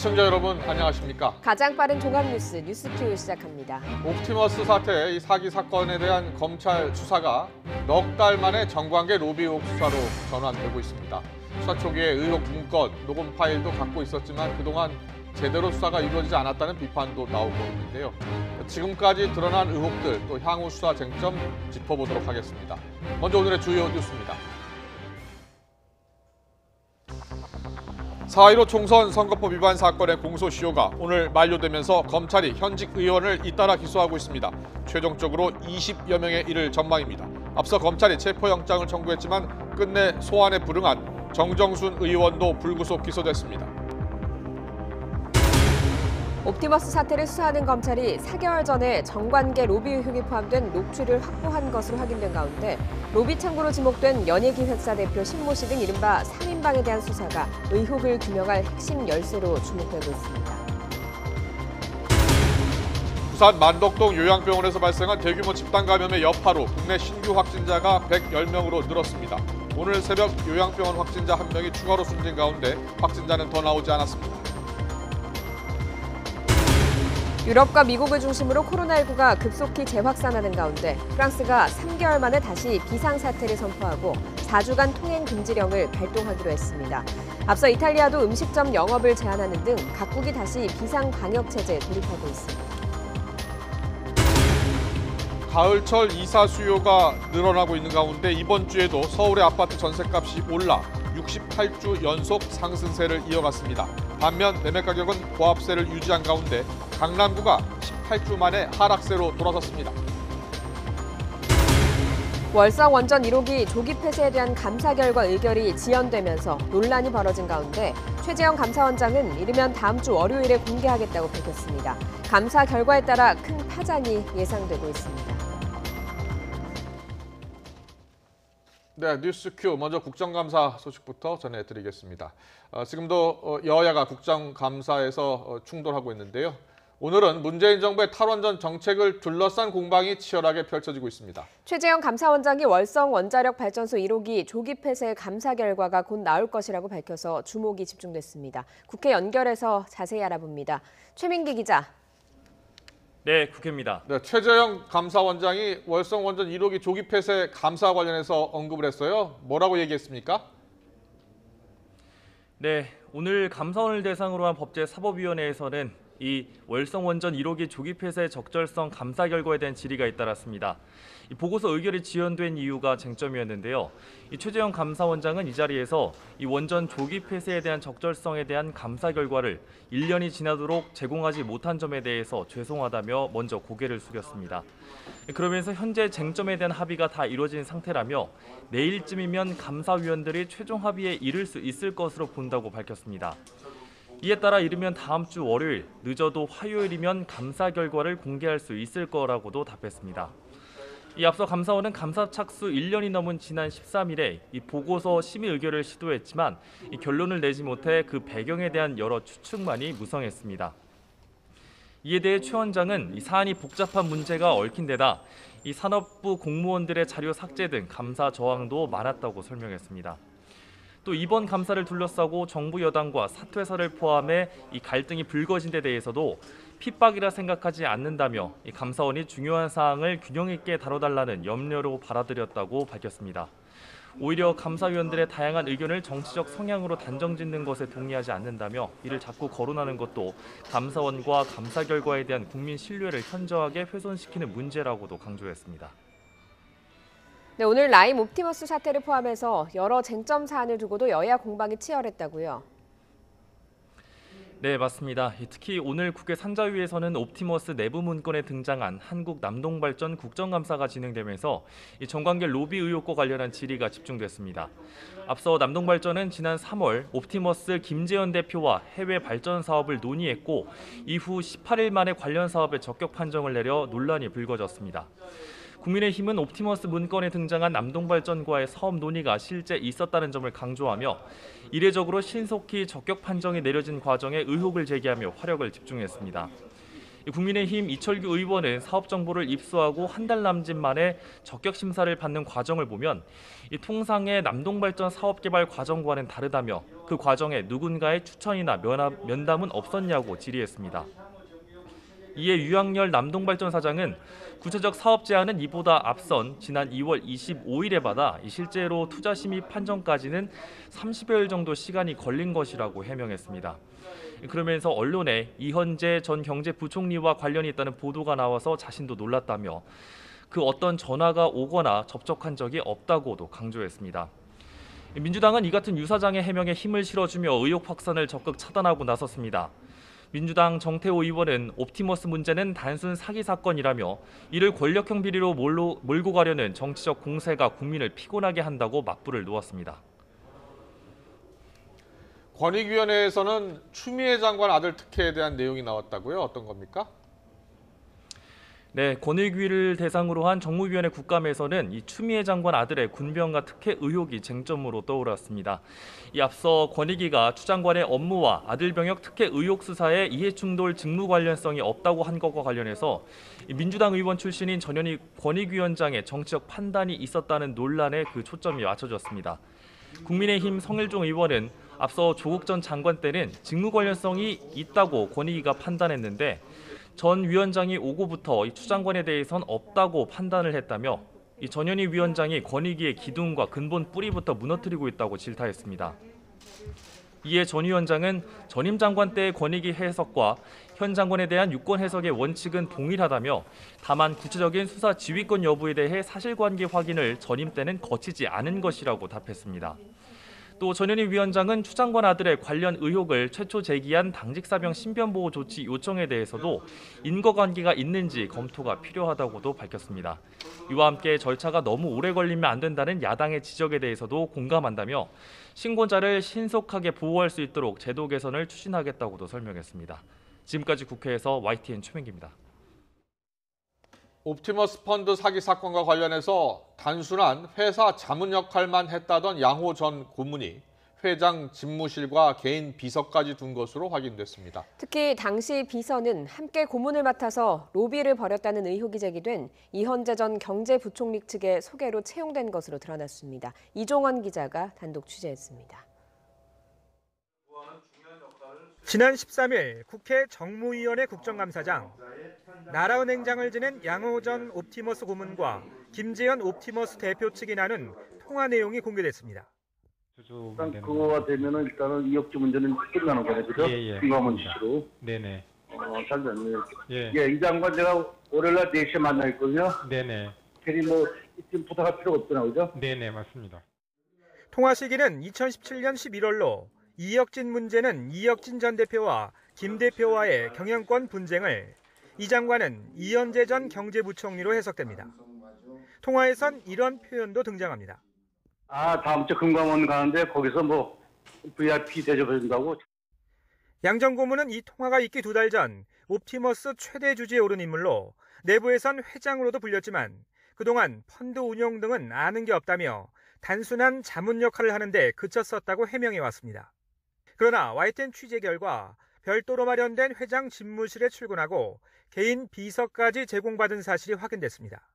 시청자 여러분 안녕하십니까? 가장 빠른 종합뉴스 뉴스큐 시작합니다. 옵티머스 사태 이 사기 사건에 대한 검찰 수사가 넉 달 만에 정관계 로비 의혹 수사로 전환되고 있습니다. 수사 초기에 의혹 문건, 녹음 파일도 갖고 있었지만 그동안 제대로 수사가 이루어지지 않았다는 비판도 나오고 있는데요. 지금까지 드러난 의혹들 또 향후 수사 쟁점 짚어보도록 하겠습니다. 먼저 오늘의 주요 뉴스입니다. 4.15 총선 선거법 위반 사건의 공소시효가 오늘 만료되면서 검찰이 현직 의원을 잇따라 기소하고 있습니다. 최종적으로 20여 명에 이를 전망입니다. 앞서 검찰이 체포영장을 청구했지만 끝내 소환에 불응한 정정순 의원도 불구속 기소됐습니다. 옵티머스 사태를 수사하는 검찰이 4개월 전에 정관계 로비 의혹이 포함된 녹취를 확보한 것으로 확인된 가운데 로비 창구로 지목된 연예기획사 대표 신모 씨 등 이른바 3인방에 대한 수사가 의혹을 규명할 핵심 열쇠로 주목되고 있습니다. 부산 만덕동 요양병원에서 발생한 대규모 집단 감염의 여파로 국내 신규 확진자가 110명으로 늘었습니다. 오늘 새벽 요양병원 확진자 1명이 추가로 숨진 가운데 확진자는 더 나오지 않았습니다. 유럽과 미국을 중심으로 코로나19가 급속히 재확산하는 가운데 프랑스가 3개월 만에 다시 비상사태를 선포하고 4주간 통행 금지령을 발동하기로 했습니다. 앞서 이탈리아도 음식점 영업을 제한하는 등 각국이 다시 비상 방역 체제에 돌입하고 있습니다. 가을철 이사 수요가 늘어나고 있는 가운데 이번 주에도 서울의 아파트 전셋값이 올라 68주 연속 상승세를 이어갔습니다. 반면 매매 가격은 보합세를 유지한 가운데 강남구가 18주 만에 하락세로 돌아섰습니다. 월성 원전 1호기 조기 폐쇄에 대한 감사 결과 의결이 지연되면서 논란이 벌어진 가운데 최재형 감사원장은 이르면 다음 주 월요일에 공개하겠다고 밝혔습니다. 감사 결과에 따라 큰 파장이 예상되고 있습니다. 네, 뉴스큐 먼저 국정감사 소식부터 전해드리겠습니다. 지금도 여야가 국정감사에서 충돌하고 있는데요. 오늘은 문재인 정부의 탈원전 정책을 둘러싼 공방이 치열하게 펼쳐지고 있습니다. 최재형 감사원장이 월성 원자력 발전소 1호기 조기 폐쇄 감사 결과가 곧 나올 것이라고 밝혀서 주목이 집중됐습니다. 국회 연결해서 자세히 알아봅니다. 최민기 기자. 네, 국회입니다. 네, 최재형 감사원장이 월성 원전 1호기 조기 폐쇄 감사 관련해서 언급을 했어요. 뭐라고 얘기했습니까? 네, 오늘 감사원을 대상으로 한 법제사법위원회에서는 이 월성 원전 1호기 조기 폐쇄 적절성 감사 결과에 대한 질의가 잇따랐습니다. 이 보고서 의결이 지연된 이유가 쟁점이었는데요. 이 최재형 감사원장은 이 자리에서 이 원전 조기 폐쇄에 대한 적절성에 대한 감사 결과를 1년이 지나도록 제공하지 못한 점에 대해서 죄송하다며 먼저 고개를 숙였습니다. 그러면서 현재 쟁점에 대한 합의가 다 이루어진 상태라며 내일쯤이면 감사위원들이 최종 합의에 이를 수 있을 것으로 본다고 밝혔습니다. 이에 따라 이르면 다음 주 월요일, 늦어도 화요일이면 감사 결과를 공개할 수 있을 거라고도 답했습니다. 이 앞서 감사원은 감사 착수 1년이 넘은 지난 13일에 이 보고서 심의 의결을 시도했지만 이 결론을 내지 못해 그 배경에 대한 여러 추측만이 무성했습니다. 이에 대해 최 원장은 이 사안이 복잡한 문제가 얽힌 데다 이 산업부 공무원들의 자료 삭제 등 감사 저항도 많았다고 설명했습니다. 또 이번 감사를 둘러싸고 정부 여당과 사퇴사를 포함해 이 갈등이 불거진 데 대해서도 핍박이라 생각하지 않는다며 이 감사원이 중요한 사항을 균형 있게 다뤄달라는 염려로 받아들였다고 밝혔습니다. 오히려 감사위원들의 다양한 의견을 정치적 성향으로 단정짓는 것에 동의하지 않는다며 이를 자꾸 거론하는 것도 감사원과 감사 결과에 대한 국민 신뢰를 현저하게 훼손시키는 문제라고도 강조했습니다. 네, 오늘 라임 옵티머스 사태를 포함해서 여러 쟁점 사안을 두고도 여야 공방이 치열했다고요. 네, 맞습니다. 특히 오늘 국회 산자위에서는 옵티머스 내부 문건에 등장한 한국 남동발전 국정감사가 진행되면서 이 정관계 로비 의혹과 관련한 질의가 집중됐습니다. 앞서 남동발전은 지난 3월 옵티머스 김재현 대표와 해외 발전 사업을 논의했고 이후 18일 만에 관련 사업에 적격 판정을 내려 논란이 불거졌습니다. 국민의힘은 옵티머스 문건에 등장한 남동발전과의 사업 논의가 실제 있었다는 점을 강조하며 이례적으로 신속히 적격 판정이 내려진 과정에 의혹을 제기하며 화력을 집중했습니다. 국민의힘 이철규 의원은 사업 정보를 입수하고 한 달 남짓 만에 적격 심사를 받는 과정을 보면 이 통상의 남동발전 사업개발 과정과는 다르다며 그 과정에 누군가의 추천이나 면담은 없었냐고 질의했습니다. 이에 유학열 남동발전 사장은 구체적 사업 제안은 이보다 앞선 지난 2월 25일에 받아 실제로 투자 심의 판정까지는 30여일 정도 시간이 걸린 것이라고 해명했습니다. 그러면서 언론에 이현재 전 경제부총리와 관련이 있다는 보도가 나와서 자신도 놀랐다며 그 어떤 전화가 오거나 접촉한 적이 없다고도 강조했습니다. 민주당은 이 같은 유 사장의 해명에 힘을 실어주며 의혹 확산을 적극 차단하고 나섰습니다. 민주당 정태호 의원은 옵티머스 문제는 단순 사기 사건이라며 이를 권력형 비리로 몰고 가려는 정치적 공세가 국민을 피곤하게 한다고 맞불을 놓았습니다. 권익위원회에서는 추미애 장관 아들 특혜에 대한 내용이 나왔다고요? 어떤 겁니까? 네, 권익위를 대상으로 한 정무위원회 국감에서는 이 추미애 장관 아들의 군병가 특혜 의혹이 쟁점으로 떠올랐습니다. 이 앞서 권익위가 추 장관의 업무와 아들 병역 특혜 의혹 수사에 이해충돌 직무 관련성이 없다고 한 것과 관련해서 민주당 의원 출신인 전현희 권익위원장의 정치적 판단이 있었다는 논란에 그 초점이 맞춰졌습니다. 국민의힘 성일종 의원은 앞서 조국 전 장관 때는 직무 관련성이 있다고 권익위가 판단했는데 전 위원장이 오고부터 추 장관에 대해선 없다고 판단을 했다며 이 전현희 위원장이 권익위의 기둥과 근본 뿌리부터 무너뜨리고 있다고 질타했습니다. 이에 전 위원장은 전임 장관 때의 권익위 해석과 현 장관에 대한 유권 해석의 원칙은 동일하다며 다만 구체적인 수사 지휘권 여부에 대해 사실관계 확인을 전임 때는 거치지 않은 것이라고 답했습니다. 또 전현희 위원장은 추 장관 아들의 관련 의혹을 최초 제기한 당직사병 신변보호 조치 요청에 대해서도 인과관계가 있는지 검토가 필요하다고도 밝혔습니다. 이와 함께 절차가 너무 오래 걸리면 안 된다는 야당의 지적에 대해서도 공감한다며 신고자를 신속하게 보호할 수 있도록 제도 개선을 추진하겠다고도 설명했습니다. 지금까지 국회에서 YTN 최민기입니다. 옵티머스 펀드 사기 사건과 관련해서 단순한 회사 자문 역할만 했다던 양호 전 고문이 회장 집무실과 개인 비서까지 둔 것으로 확인됐습니다. 특히 당시 비서는 함께 고문을 맡아서 로비를 벌였다는 의혹이 제기된 이현재 전 경제부총리 측의 소개로 채용된 것으로 드러났습니다. 이종원 기자가 단독 취재했습니다. 지난 13일 국회 정무위원회 국정감사장, 나라은행장을 지낸 양호 전 옵티머스 고문과 김재현 옵티머스 대표 측이 나눈 통화 내용이 공개됐습니다. 일단 그거가 되면은 일단은 이혁주 문제는 끝나는 거네, 그죠? 김광원 지시로. 네네. 잘 됐네. 예. 이 장관 제가 월요일날 4시에 만나 있거든요. 네네. 괜히 뭐 이쯤 부탁할 필요가 없잖아, 그죠? 네네, 맞습니다. 통화 시기는 2017년 11월로 이혁진 문제는 이혁진 전 대표와 김 대표와의 경영권 분쟁을, 이 장관은 이현재 전 경제부총리로 해석됩니다. 통화에선 이런 표현도 등장합니다. 다음 주 금강원 가는데 거기서 뭐 VIP 대접해준다고. 양 전 고문은 이 통화가 있기 2달 전 옵티머스 최대 주주에 오른 인물로 내부에선 회장으로도 불렸지만 그동안 펀드 운용 등은 아는 게 없다며 단순한 자문 역할을 하는데 그쳤었다고 해명해왔습니다. 그러나 YTN 취재 결과 별도로 마련된 회장 집무실에 출근하고 개인 비서까지 제공받은 사실이 확인됐습니다.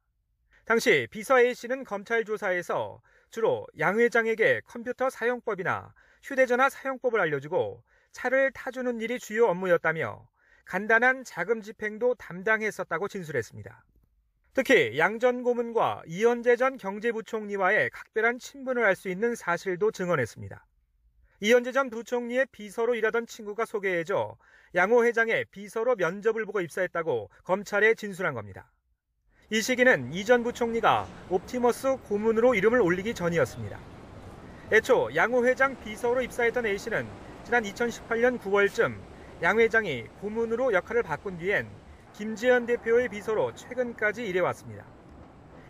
당시 비서 A씨는 검찰 조사에서 주로 양 회장에게 컴퓨터 사용법이나 휴대전화 사용법을 알려주고 차를 타주는 일이 주요 업무였다며 간단한 자금 집행도 담당했었다고 진술했습니다. 특히 양 전 고문과 이현재 전 경제부총리와의 각별한 친분을 알 수 있는 사실도 증언했습니다. 이현재 전 부총리의 비서로 일하던 친구가 소개해줘 양호 회장의 비서로 면접을 보고 입사했다고 검찰에 진술한 겁니다. 이 시기는 이 전 부총리가 옵티머스 고문으로 이름을 올리기 전이었습니다. 애초 양호 회장 비서로 입사했던 A씨는 지난 2018년 9월쯤 양 회장이 고문으로 역할을 바꾼 뒤엔 김재현 대표의 비서로 최근까지 일해왔습니다.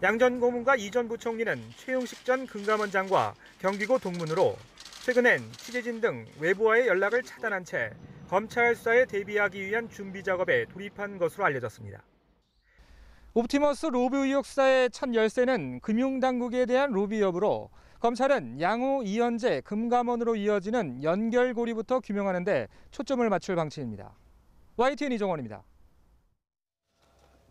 양 전 고문과 이 전 부총리는 최용식 전 금감원장과 경기고 동문으로 최근엔 취재진 등 외부와의 연락을 차단한 채 검찰 수사에 대비하기 위한 준비 작업에 돌입한 것으로 알려졌습니다. 옵티머스 로비 의혹 수사의 첫 열쇠는 금융당국에 대한 로비 여부로 검찰은 양호, 이현재, 금감원으로 이어지는 연결고리부터 규명하는 데 초점을 맞출 방침입니다. YTN 이종원입니다.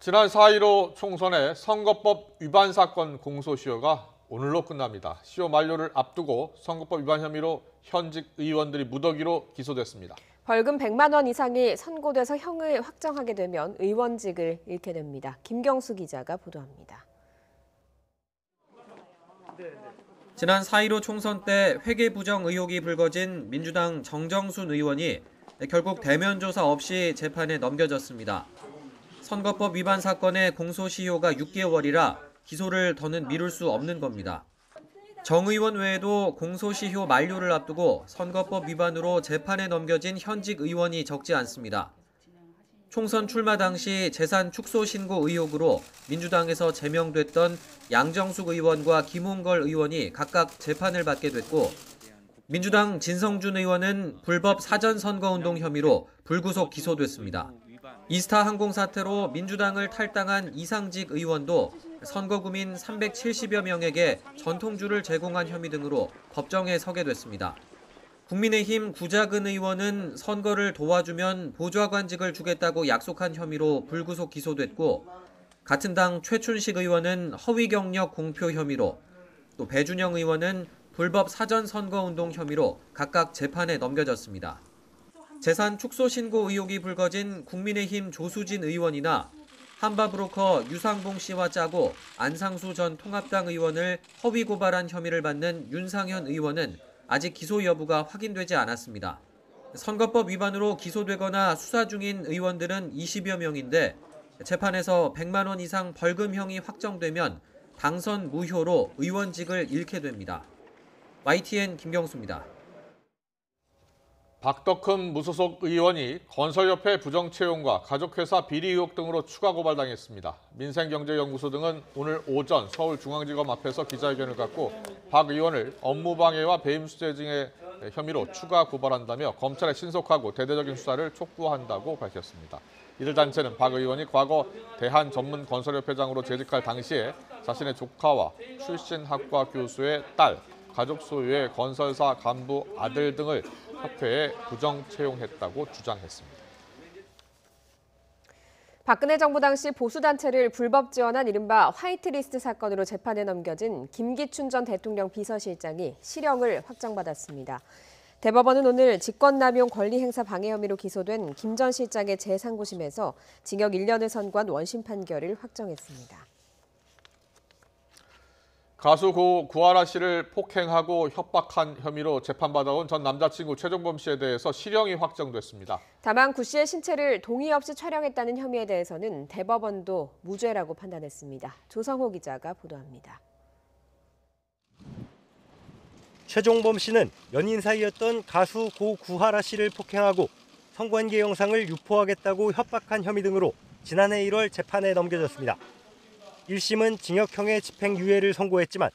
지난 4.15 총선의 선거법 위반 사건 공소시효가 오늘로 끝납니다. 시효 만료를 앞두고 선거법 위반 혐의로 현직 의원들이 무더기로 기소됐습니다. 벌금 100만 원 이상이 선고돼서 형을 확정하게 되면 의원직을 잃게 됩니다. 김경수 기자가 보도합니다. 지난 4.15 총선 때 회계 부정 의혹이 불거진 민주당 정정순 의원이 결국 대면 조사 없이 재판에 넘겨졌습니다. 선거법 위반 사건의 공소시효가 6개월이라 기소를 더는 미룰 수 없는 겁니다. 정 의원 외에도 공소시효 만료를 앞두고 선거법 위반으로 재판에 넘겨진 현직 의원이 적지 않습니다. 총선 출마 당시 재산 축소 신고 의혹으로 민주당에서 제명됐던 양정숙 의원과 김홍걸 의원이 각각 재판을 받게 됐고, 민주당 진성준 의원은 불법 사전선거운동 혐의로 불구속 기소됐습니다. 이스타 항공 사태로 민주당을 탈당한 이상직 의원도 선거구민 370여 명에게 전통주를 제공한 혐의 등으로 법정에 서게 됐습니다. 국민의힘 구자근 의원은 선거를 도와주면 보좌관직을 주겠다고 약속한 혐의로 불구속 기소됐고, 같은 당 최춘식 의원은 허위 경력 공표 혐의로, 또 배준영 의원은 불법 사전선거운동 혐의로 각각 재판에 넘겨졌습니다. 재산 축소 신고 의혹이 불거진 국민의힘 조수진 의원이나 한바브로커 유상봉 씨와 짜고 안상수 전 통합당 의원을 허위 고발한 혐의를 받는 윤상현 의원은 아직 기소 여부가 확인되지 않았습니다. 선거법 위반으로 기소되거나 수사 중인 의원들은 20여 명인데 재판에서 100만 원 이상 벌금형이 확정되면 당선 무효로 의원직을 잃게 됩니다. YTN 김경수입니다. 박덕흠 무소속 의원이 건설협회 부정채용과 가족회사 비리 의혹 등으로 추가 고발당했습니다. 민생경제연구소 등은 오늘 오전 서울중앙지검 앞에서 기자회견을 갖고 박 의원을 업무방해와 배임수재 등의 혐의로 추가 고발한다며 검찰에 신속하고 대대적인 수사를 촉구한다고 밝혔습니다. 이들 단체는 박 의원이 과거 대한전문건설협회장으로 재직할 당시에 자신의 조카와 출신 학과 교수의 딸, 가족 소유의 건설사 간부 아들 등을 협회에 부정 채용했다고 주장했습니다. 박근혜 정부 당시 보수단체를 불법 지원한 이른바 화이트리스트 사건으로 재판에 넘겨진 김기춘 전 대통령 비서실장이 실형을 확정받았습니다. 대법원은 오늘 직권남용 권리행사 방해 혐의로 기소된 김 전 실장의 제3고심에서 징역 1년을 선고한 원심 판결을 확정했습니다. 가수 고 구하라 씨를 폭행하고 협박한 혐의로 재판받아온 전 남자친구 최종범 씨에 대해서 실형이 확정됐습니다. 다만 구 씨의 신체를 동의 없이 촬영했다는 혐의에 대해서는 대법원도 무죄라고 판단했습니다. 조성호 기자가 보도합니다. 최종범 씨는 연인 사이였던 가수 고 구하라 씨를 폭행하고 성관계 영상을 유포하겠다고 협박한 혐의 등으로 지난해 1월 재판에 넘겨졌습니다. 1심은 징역형의 집행유예를 선고했지만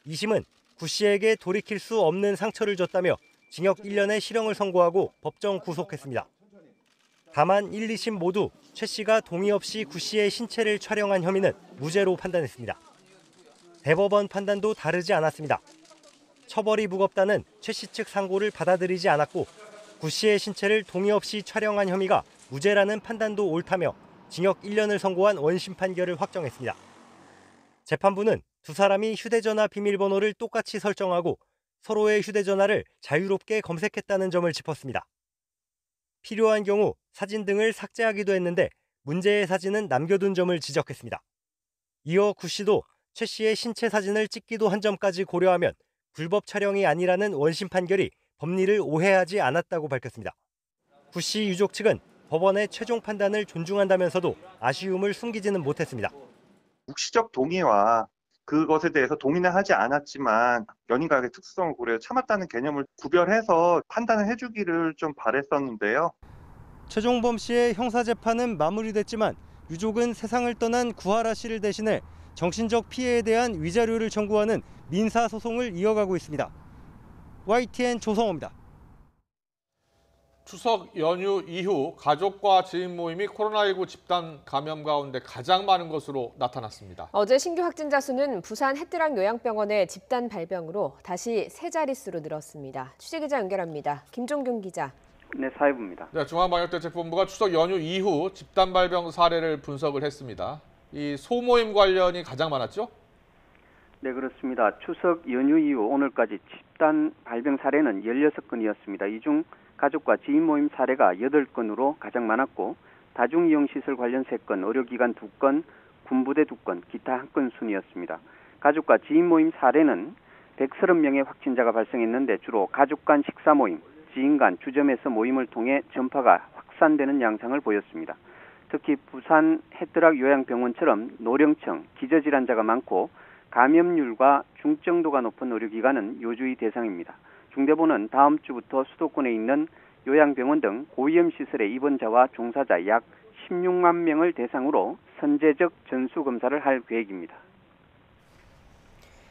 2심은 구 씨에게 돌이킬 수 없는 상처를 줬다며 징역 1년의 실형을 선고하고 법정 구속했습니다. 다만 1, 2심 모두 최 씨가 동의 없이 구 씨의 신체를 촬영한 혐의는 무죄로 판단했습니다. 대법원 판단도 다르지 않았습니다. 처벌이 무겁다는 최 씨 측 상고를 받아들이지 않았고 구 씨의 신체를 동의 없이 촬영한 혐의가 무죄라는 판단도 옳다며 징역 1년을 선고한 원심 판결을 확정했습니다. 재판부는 두 사람이 휴대전화 비밀번호를 똑같이 설정하고 서로의 휴대전화를 자유롭게 검색했다는 점을 짚었습니다. 필요한 경우 사진 등을 삭제하기도 했는데 문제의 사진은 남겨둔 점을 지적했습니다. 이어 구 씨도 최 씨의 신체 사진을 찍기도 한 점까지 고려하면 불법 촬영이 아니라는 원심 판결이 법리를 오해하지 않았다고 밝혔습니다. 구 씨 유족 측은 법원의 최종 판단을 존중한다면서도 아쉬움을 숨기지는 못했습니다. 묵시적 동의와 그것에 대해서 동의는 하지 않았지만 연인과의 특수성을 고려해 참았다는 개념을 구별해서 판단을 해주기를 좀 바랬었는데요. 최종범 씨의 형사재판은 마무리됐지만 유족은 세상을 떠난 구하라 씨를 대신해 정신적 피해에 대한 위자료를 청구하는 민사소송을 이어가고 있습니다. YTN 조성호입니다. 추석 연휴 이후 가족과 지인 모임이 코로나19 집단 감염 가운데 가장 많은 것으로 나타났습니다. 어제 신규 확진자 수는 부산 해뜨랑 요양병원의 집단 발병으로 다시 세 자릿수로 늘었습니다. 취재기자 연결합니다. 김종균 기자. 네, 사회부입니다. 네, 중앙방역대책본부가 추석 연휴 이후 집단 발병 사례를 분석을 했습니다. 이 소모임 관련이 가장 많았죠? 네, 그렇습니다. 추석 연휴 이후 오늘까지 집단 발병 사례는 16건이었습니다. 이 중 가족과 지인 모임 사례가 8건으로 가장 많았고 다중이용시설 관련 3건, 의료기관 2건, 군부대 2건, 기타 1건 순이었습니다. 가족과 지인 모임 사례는 130명의 확진자가 발생했는데 주로 가족 간 식사 모임, 지인 간 주점에서 모임을 통해 전파가 확산되는 양상을 보였습니다. 특히 부산 해뜨락 요양병원처럼 노령층, 기저질환자가 많고 감염률과 중증도가 높은 의료기관은 요주의 대상입니다. 중대본은 다음 주부터 수도권에 있는 요양병원 등 고위험시설의 입원자와 종사자 약 16만 명을 대상으로 선제적 전수검사를 할 계획입니다.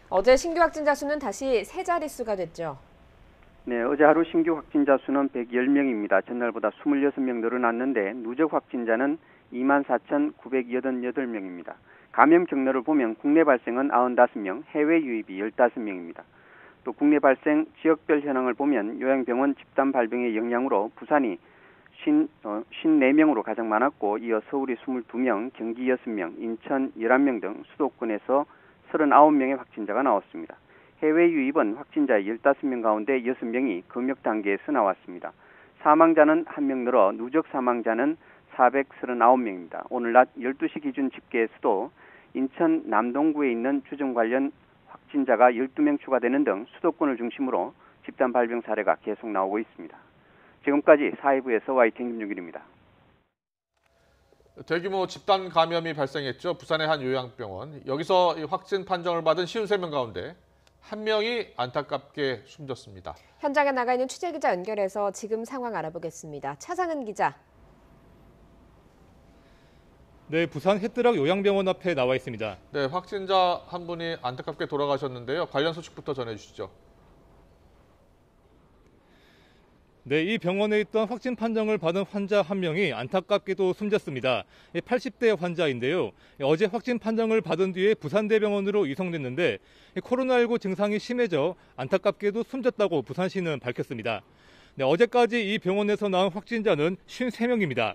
어제 신규 확진자 수는 다시 세 자릿수가 됐죠. 네, 어제 하루 신규 확진자 수는 110명입니다. 전날보다 26명 늘어났는데 누적 확진자는 24,988명입니다. 감염 경로를 보면 국내 발생은 95명, 해외 유입이 15명입니다. 또 국내 발생 지역별 현황을 보면 요양병원 집단 발병의 영향으로 부산이 54명으로 가장 많았고 이어 서울이 22명, 경기 6명, 인천 11명 등 수도권에서 39명의 확진자가 나왔습니다. 해외 유입은 확진자 15명 가운데 6명이 검역 단계에서 나왔습니다. 사망자는 1명 늘어 누적 사망자는 439명입니다. 오늘 낮 12시 기준 집계에서도 인천 남동구에 있는 주점 관련 확진자가 12명 추가되는 등 수도권을 중심으로 집단 발병 사례가 계속 나오고 있습니다. 지금까지 사회부에서 YTN 김준길입니다. 대규모 집단 감염이 발생했죠. 부산의 한 요양병원. 여기서 확진 판정을 받은 53명 가운데 1명이 안타깝게 숨졌습니다. 현장에 나가 있는 취재기자 연결해서 지금 상황 알아보겠습니다. 차상은 기자. 네, 부산 해뜨락 요양병원 앞에 나와 있습니다. 네, 확진자 한 분이 안타깝게 돌아가셨는데요. 관련 소식부터 전해주시죠. 네, 이 병원에 있던 확진 판정을 받은 환자 한 명이 안타깝게도 숨졌습니다. 80대 환자인데요. 어제 확진 판정을 받은 뒤에 부산대병원으로 이송됐는데 코로나19 증상이 심해져 안타깝게도 숨졌다고 부산시는 밝혔습니다. 네, 어제까지 이 병원에서 나온 확진자는 53명입니다.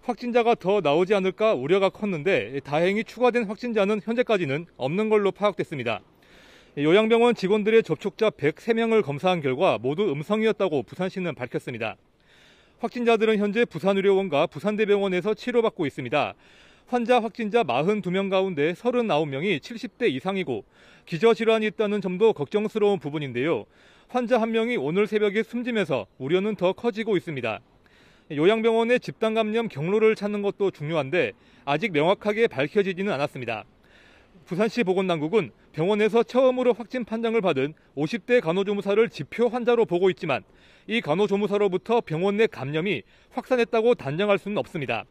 확진자가 더 나오지 않을까 우려가 컸는데 다행히 추가된 확진자는 현재까지는 없는 걸로 파악됐습니다. 요양병원 직원들의 접촉자 103명을 검사한 결과 모두 음성이었다고 부산시는 밝혔습니다. 확진자들은 현재 부산의료원과 부산대병원에서 치료받고 있습니다. 환자 확진자 42명 가운데 39명이 70대 이상이고 기저질환이 있다는 점도 걱정스러운 부분인데요. 환자 한 명이 오늘 새벽에 숨지면서 우려는 더 커지고 있습니다. 요양병원의 집단 감염 경로를 찾는 것도 중요한데 아직 명확하게 밝혀지지는 않았습니다. 부산시 보건당국은 병원에서 처음으로 확진 판정을 받은 50대 간호조무사를 지표 환자로 보고 있지만 이 간호조무사로부터 병원 내 감염이 확산했다고 단정할 수는 없습니다.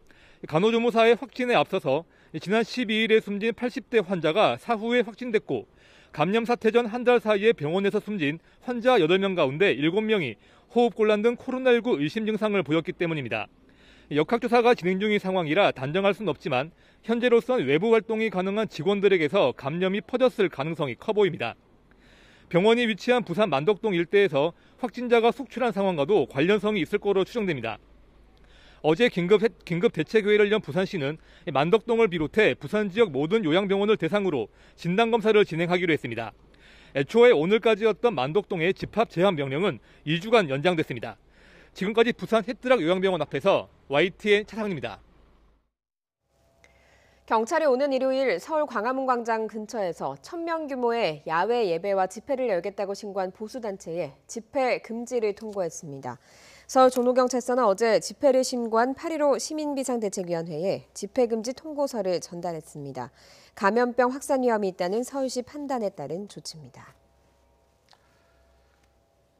간호조무사의 확진에 앞서서 지난 12일에 숨진 80대 환자가 사후에 확진됐고 감염 사태 전 한 달 사이에 병원에서 숨진 환자 8명 가운데 7명이 호흡곤란 등 코로나19 의심 증상을 보였기 때문입니다. 역학조사가 진행 중인 상황이라 단정할 수는 없지만 현재로선 외부 활동이 가능한 직원들에게서 감염이 퍼졌을 가능성이 커 보입니다. 병원이 위치한 부산 만덕동 일대에서 확진자가 속출한 상황과도 관련성이 있을 거로 추정됩니다. 어제 긴급 대책회의를 연 부산시는 만덕동을 비롯해 부산 지역 모든 요양병원을 대상으로 진단검사를 진행하기로 했습니다. 애초에 오늘까지였던 만덕동의 집합 제한 명령은 2주간 연장됐습니다. 지금까지 부산 해뜨락 요양병원 앞에서 YTN 차상입니다. 경찰이 오는 일요일 서울 광화문 광장 근처에서 1000명 규모의 야외 예배와 집회를 열겠다고 신고한 보수단체에 집회 금지를 통보했습니다. 서울 종로경찰서는 어제 집회를 신고한 8.15 시민비상대책위원회에 집회금지 통보서를 전달했습니다. 감염병 확산 위험이 있다는 서울시 판단에 따른 조치입니다.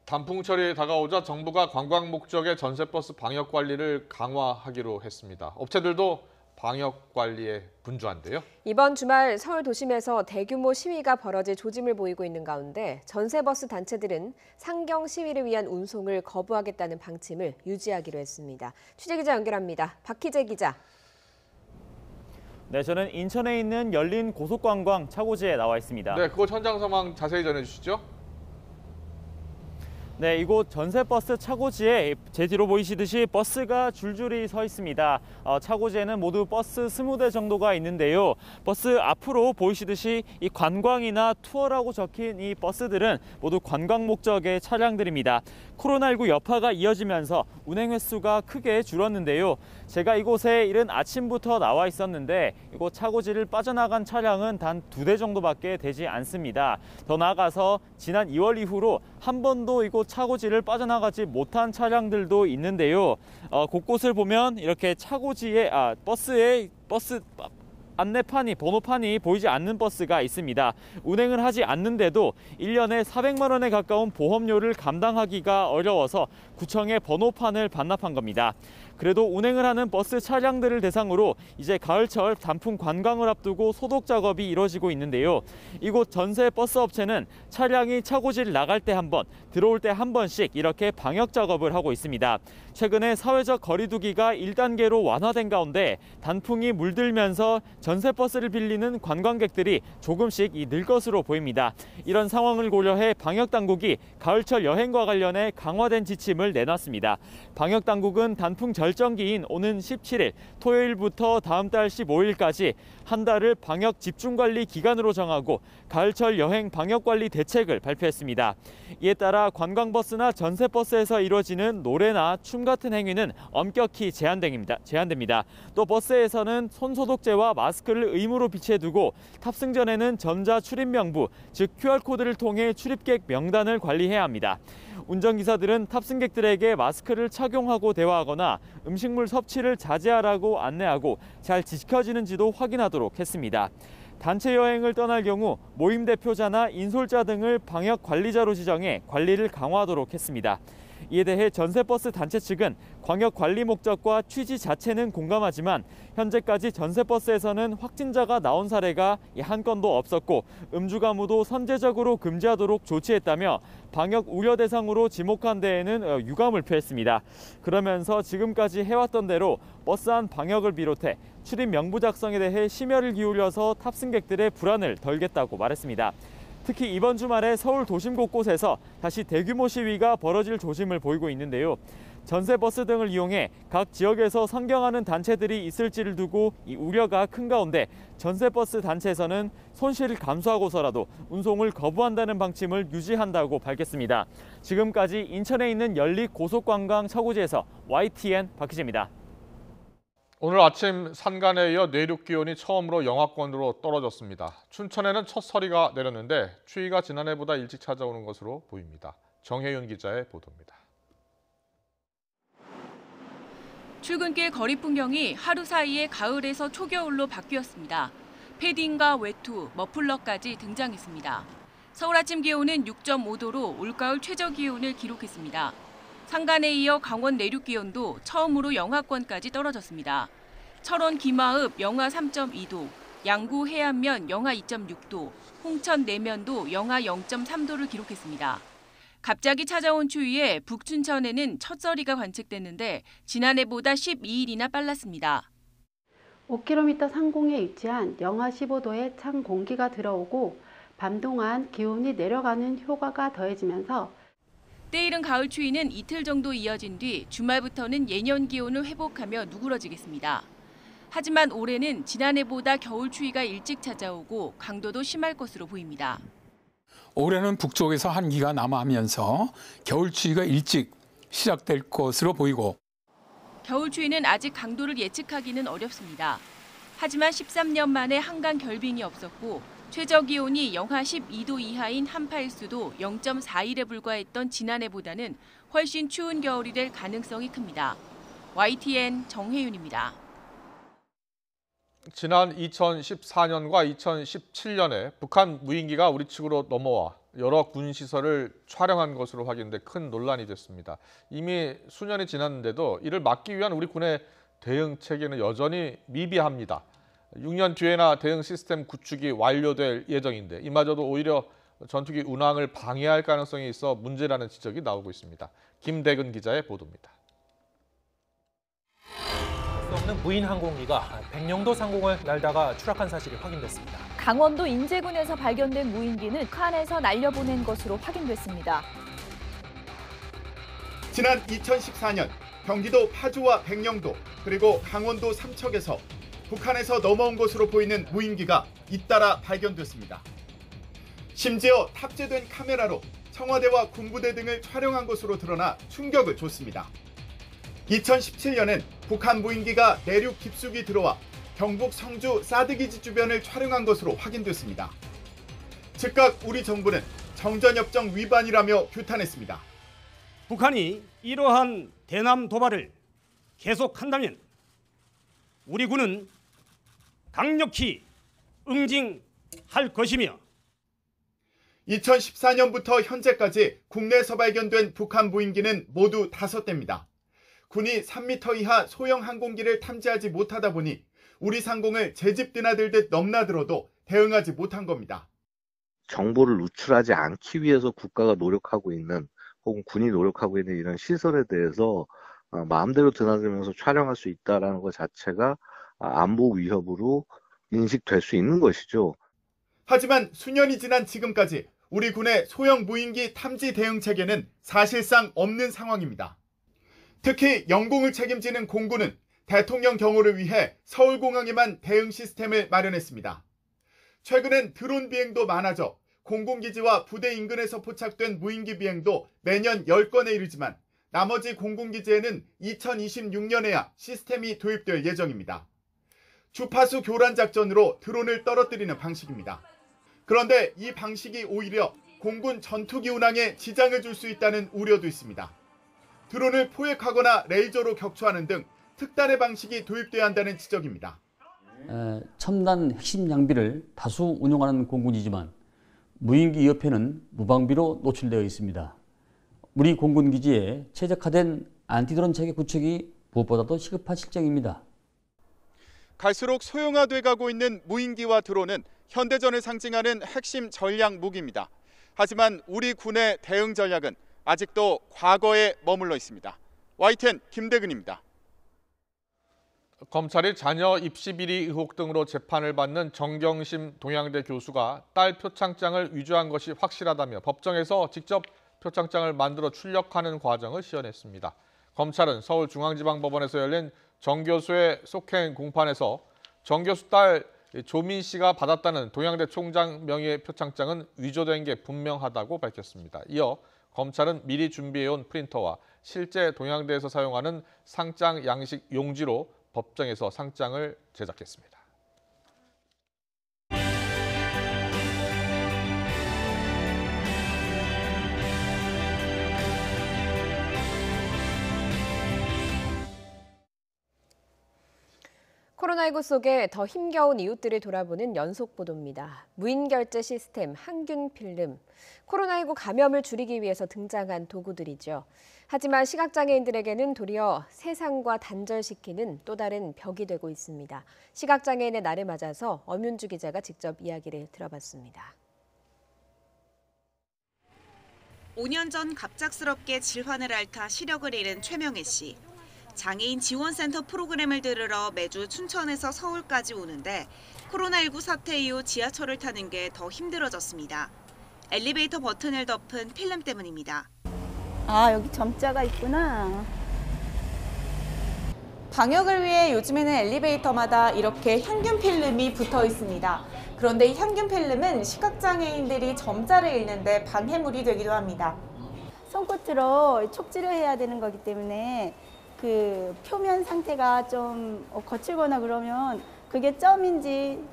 단풍철이 다가오자 정부가 관광 목적의 전세버스 방역 관리를 강화하기로 했습니다. 업체들도 방역 관리에 분주한데요. 이번 주말 서울 도심에서 대규모 시위가 벌어질 조짐을 보이고 있는 가운데 전세버스 단체들은 상경 시위를 위한 운송을 거부하겠다는 방침을 유지하기로 했습니다. 취재기자 연결합니다. 박희재 기자. 네, 저는 인천에 있는 열린 고속관광 차고지에 나와 있습니다. 네, 그곳 현장 상황 자세히 전해주시죠. 네, 이곳 전세버스 차고지에 제 뒤로 보이시듯이 버스가 줄줄이 서 있습니다. 차고지에는 모두 버스 20대 정도가 있는데요. 버스 앞으로 보이시듯이 이 관광이나 투어라고 적힌 이 버스들은 모두 관광 목적의 차량들입니다. 코로나19 여파가 이어지면서 운행 횟수가 크게 줄었는데요. 제가 이곳에 이른 아침부터 나와 있었는데 이곳 차고지를 빠져나간 차량은 단 2대 정도밖에 되지 않습니다. 더 나아가서 지난 2월 이후로 한 번도 이곳 차고지를 빠져나가지 못한 차량들도 있는데요. 곳곳을 보면 이렇게 차고지에 버스 안내판이, 번호판이 보이지 않는 버스가 있습니다. 운행을 하지 않는데도 1년에 400만 원에 가까운 보험료를 감당하기가 어려워서 구청에 번호판을 반납한 겁니다. 그래도 운행을 하는 버스 차량들을 대상으로 이제 가을철 단풍 관광을 앞두고 소독 작업이 이루어지고 있는데요. 이곳 전세 버스 업체는 차량이 차고지를 나갈 때 한 번, 들어올 때 한 번씩 이렇게 방역 작업을 하고 있습니다. 최근에 사회적 거리두기가 1단계로 완화된 가운데 단풍이 물들면서 전세 버스를 빌리는 관광객들이 조금씩 늘 것으로 보입니다. 이런 상황을 고려해 방역 당국이 가을철 여행과 관련해 강화된 지침을 내놨습니다. 방역 당국은 단풍 절정기인 오는 17일 토요일부터 다음 달 15일까지 한 달을 방역 집중관리 기간으로 정하고 가을철 여행 방역관리 대책을 발표했습니다. 이에 따라 관광버스나 전세버스에서 이루어지는 노래나 춤 같은 행위는 엄격히 제한됩니다. 또 버스에서는 손소독제와 마스크를 의무로 비치해두고 탑승 전에는 전자 출입 명부, 즉 QR코드를 통해 출입객 명단을 관리해야 합니다. 운전기사들은 탑승객들에게 마스크를 착용하고 대화하거나 음식물 섭취를 자제하라고 안내하고 잘 지켜지는지도 확인하도록 했습니다. 단체 여행을 떠날 경우 모임 대표자나 인솔자 등을 방역 관리자로 지정해 관리를 강화하도록 했습니다. 이에 대해 전세버스 단체 측은 광역 관리 목적과 취지 자체는 공감하지만 현재까지 전세버스에서는 확진자가 나온 사례가 한 건도 없었고 음주 가무도 선제적으로 금지하도록 조치했다며 방역 우려 대상으로 지목한 데에는 유감을 표했습니다. 그러면서 지금까지 해왔던 대로 버스 안 방역을 비롯해 출입 명부 작성에 대해 심혈을 기울여서 탑승객들의 불안을 덜겠다고 말했습니다. 특히 이번 주말에 서울 도심 곳곳에서 다시 대규모 시위가 벌어질 조짐을 보이고 있는데요. 전세버스 등을 이용해 각 지역에서 상경하는 단체들이 있을지를 두고 이 우려가 큰 가운데 전세버스 단체에서는 손실을 감수하고서라도 운송을 거부한다는 방침을 유지한다고 밝혔습니다. 지금까지 인천에 있는 연립 고속관광 차고지에서 YTN 박희재입니다. 오늘 아침 산간에 이어 내륙 기온이 처음으로 영하권으로 떨어졌습니다. 춘천에는 첫 서리가 내렸는데 추위가 지난해보다 일찍 찾아오는 것으로 보입니다. 정혜윤 기자의 보도입니다. 출근길 거리 풍경이 하루 사이에 가을에서 초겨울로 바뀌었습니다. 패딩과 외투, 머플러까지 등장했습니다. 서울 아침 기온은 6.5도로 올가을 최저 기온을 기록했습니다. 산간에 이어 강원 내륙 기온도 처음으로 영하권까지 떨어졌습니다. 철원 김하읍 영하 3.2도, 양구 해안면 영하 2.6도, 홍천 내면도 영하 0.3도를 기록했습니다. 갑자기 찾아온 추위에 북춘천에는 첫서리가 관측됐는데 지난해보다 12일이나 빨랐습니다. 5km 상공에 위치한 영하 15도의 찬 공기가 들어오고 밤 동안 기온이 내려가는 효과가 더해지면서 때이른 가을 추위는 이틀 정도 이어진 뒤 주말부터는 예년 기온을 회복하며 누그러지겠습니다. 하지만 올해는 지난해보다 겨울 추위가 일찍 찾아오고 강도도 심할 것으로 보입니다. 올해는 북쪽에서 한기가 남하하면서 겨울 추위가 일찍 시작될 것으로 보이고 겨울 추위는 아직 강도를 예측하기는 어렵습니다. 하지만 13년 만에 한강 결빙이 없었고 최저 기온이 영하 12도 이하인 한파일수도 0.4일에 불과했던 지난해보다는 훨씬 추운 겨울이 될 가능성이 큽니다. YTN 정혜윤입니다. 지난 2014년과 2017년에 북한 무인기가 우리 측으로 넘어와 여러 군시설을 촬영한 것으로 확인돼 큰 논란이 됐습니다. 이미 수년이 지났는데도 이를 막기 위한 우리 군의 대응 체계는 여전히 미비합니다. 6년 뒤에나 대응 시스템 구축이 완료될 예정인데 이마저도 오히려 전투기 운항을 방해할 가능성이 있어 문제라는 지적이 나오고 있습니다. 김대근 기자의 보도입니다. 수 없는 무인 항공기가 백령도 상공을 날다가 추락한 사실이 확인됐습니다. 강원도 인제군에서 발견된 무인기는 북한에서 날려보낸 것으로 확인됐습니다. 지난 2014년 경기도 파주와 백령도 그리고 강원도 삼척에서 북한에서 넘어온 것으로 보이는 무인기가 잇따라 발견됐습니다. 심지어 탑재된 카메라로 청와대와 군부대 등을 촬영한 것으로 드러나 충격을 줬습니다. 2017년엔 북한 무인기가 내륙 깊숙이 들어와 경북 성주 사드기지 주변을 촬영한 것으로 확인됐습니다. 즉각 우리 정부는 정전협정 위반이라며 규탄했습니다. 북한이 이러한 대남 도발을 계속한다면 우리 군은 강력히 응징할 것이며 2014년부터 현재까지 국내에서 발견된 북한 무인기는 모두 5대입니다. 군이 3m 이하 소형 항공기를 탐지하지 못하다 보니 우리 상공을 제집 드나들듯 넘나들어도 대응하지 못한 겁니다. 정보를 누출하지 않기 위해서 국가가 노력하고 있는 혹은 군이 노력하고 있는 이런 시설에 대해서 마음대로 드나들면서 촬영할 수 있다는 것 자체가 안보 위협으로 인식될 수 있는 것이죠. 하지만 수년이 지난 지금까지 우리 군의 소형 무인기 탐지 대응 체계는 사실상 없는 상황입니다. 특히 영공을 책임지는 공군은 대통령 경호를 위해 서울공항에만 대응 시스템을 마련했습니다. 최근엔 드론 비행도 많아져 공군기지와 부대 인근에서 포착된 무인기 비행도 매년 10건에 이르지만 나머지 공군기지에는 2026년에야 시스템이 도입될 예정입니다. 주파수 교란 작전으로 드론을 떨어뜨리는 방식입니다. 그런데 이 방식이 오히려 공군 전투기 운항에 지장을 줄 수 있다는 우려도 있습니다. 드론을 포획하거나 레이저로 격추하는 등 특단의 방식이 도입돼야 한다는 지적입니다. 첨단 핵심 장비를 다수 운용하는 공군이지만 무인기 옆에는 무방비로 노출되어 있습니다. 우리 공군기지에 최적화된 안티드론 체계 구축이 무엇보다도 시급한 실정입니다. 갈수록 소형화돼 가고 있는 무인기와 드론은 현대전을 상징하는 핵심 전략 무기입니다. 하지만 우리 군의 대응 전략은 아직도 과거에 머물러 있습니다. YTN 김대근입니다. 검찰이 자녀 입시 비리 의혹 등으로 재판을 받는 정경심 동양대 교수가 딸 표창장을 위조한 것이 확실하다며 법정에서 직접 표창장을 만들어 출력하는 과정을 시연했습니다. 검찰은 서울중앙지방법원에서 열린 정 교수의 속행 공판에서 정 교수 딸 조민 씨가 받았다는 동양대 총장 명의의 표창장은 위조된 게 분명하다고 밝혔습니다. 이어 검찰은 미리 준비해온 프린터와 실제 동양대에서 사용하는 상장 양식 용지로 법정에서 상장을 제작했습니다. 코로나19 속에 더 힘겨운 이웃들을 돌아보는 연속 보도입니다. 무인 결제 시스템 항균 필름. 코로나19 감염을 줄이기 위해서 등장한 도구들이죠. 하지만 시각장애인들에게는 도리어 세상과 단절시키는 또 다른 벽이 되고 있습니다. 시각장애인의 날을 맞아서 엄윤주 기자가 직접 이야기를 들어봤습니다. 5년 전 갑작스럽게 질환을 앓다 시력을 잃은 최명혜 씨. 장애인 지원센터 프로그램을 들으러 매주 춘천에서 서울까지 오는데 코로나19 사태 이후 지하철을 타는 게 더 힘들어졌습니다. 엘리베이터 버튼을 덮은 필름 때문입니다. 아, 여기 점자가 있구나. 방역을 위해 요즘에는 엘리베이터마다 이렇게 향균 필름이 붙어 있습니다. 그런데 이 향균 필름은 시각장애인들이 점자를 읽는데 방해물이 되기도 합니다. 손끝으로 촉지를 해야 되는 거기 때문에 그 표면 상태가 좀 거칠거나 그러면 그게 점인지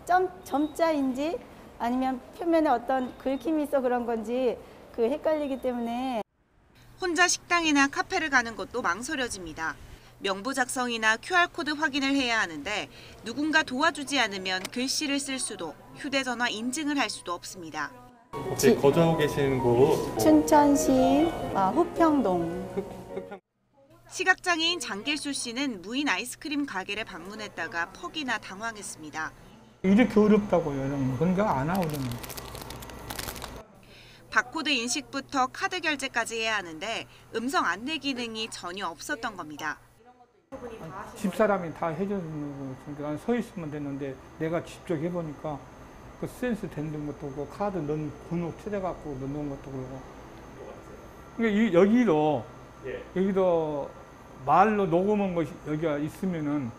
점자인지 아니면 표면에 어떤 긁힘이 있어 그런 건지 그 헷갈리기 때문에 혼자 식당이나 카페를 가는 것도 망설여집니다. 명부 작성이나 QR코드 확인을 해야 하는데 누군가 도와주지 않으면 글씨를 쓸 수도 휴대전화 인증을 할 수도 없습니다. 혹시 거주하고 계신 곳? 춘천시 후평동. 시각장애인 장길수 씨는 무인 아이스크림 가게를 방문했다가 퍽이나 당황했습니다. 이렇게 어렵다고요. 그러니까 안 하거든요. 바코드 인식부터 카드 결제까지 해야 하는데 음성 안내 기능이 전혀 없었던 겁니다. 집사람이 다 해주는 거니까 서 있으면 됐는데 내가 직접 해보니까 그 센스 되는 것도 그렇고 카드 넣은 번호 찾아갖고 넣는 것도 그러고 그러니까 여기도 여기도 말로 녹음한 것이 여기가 있으면은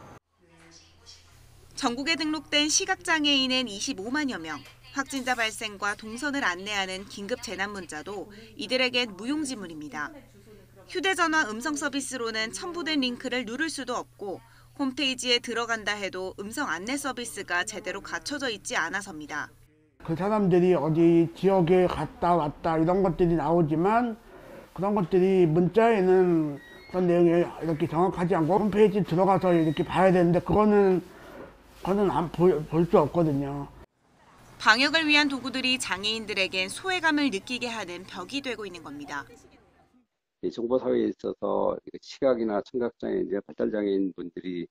전국에 등록된 시각장애인은 25만여 명. 확진자 발생과 동선을 안내하는 긴급 재난 문자도 이들에겐 무용지물입니다. 휴대전화 음성 서비스로는 첨부된 링크를 누를 수도 없고 홈페이지에 들어간다 해도 음성 안내 서비스가 제대로 갖춰져 있지 않아서입니다. 그 사람들이 어디 지역에 갔다 왔다 이런 것들이 나오지만 그런 것들이 문자에는 그런 내용이 이렇게 정확하지 않고 홈페이지 들어가서 이렇게 봐야 되는데 그거는 볼 수 없거든요. 방역을 위한 도구들이 장애인들에겐 소외감을 느끼게 하는 벽이 되고 있는 겁니다. 정보사회에 있어서 시각이나 청각장애인, 발달장애인 분들이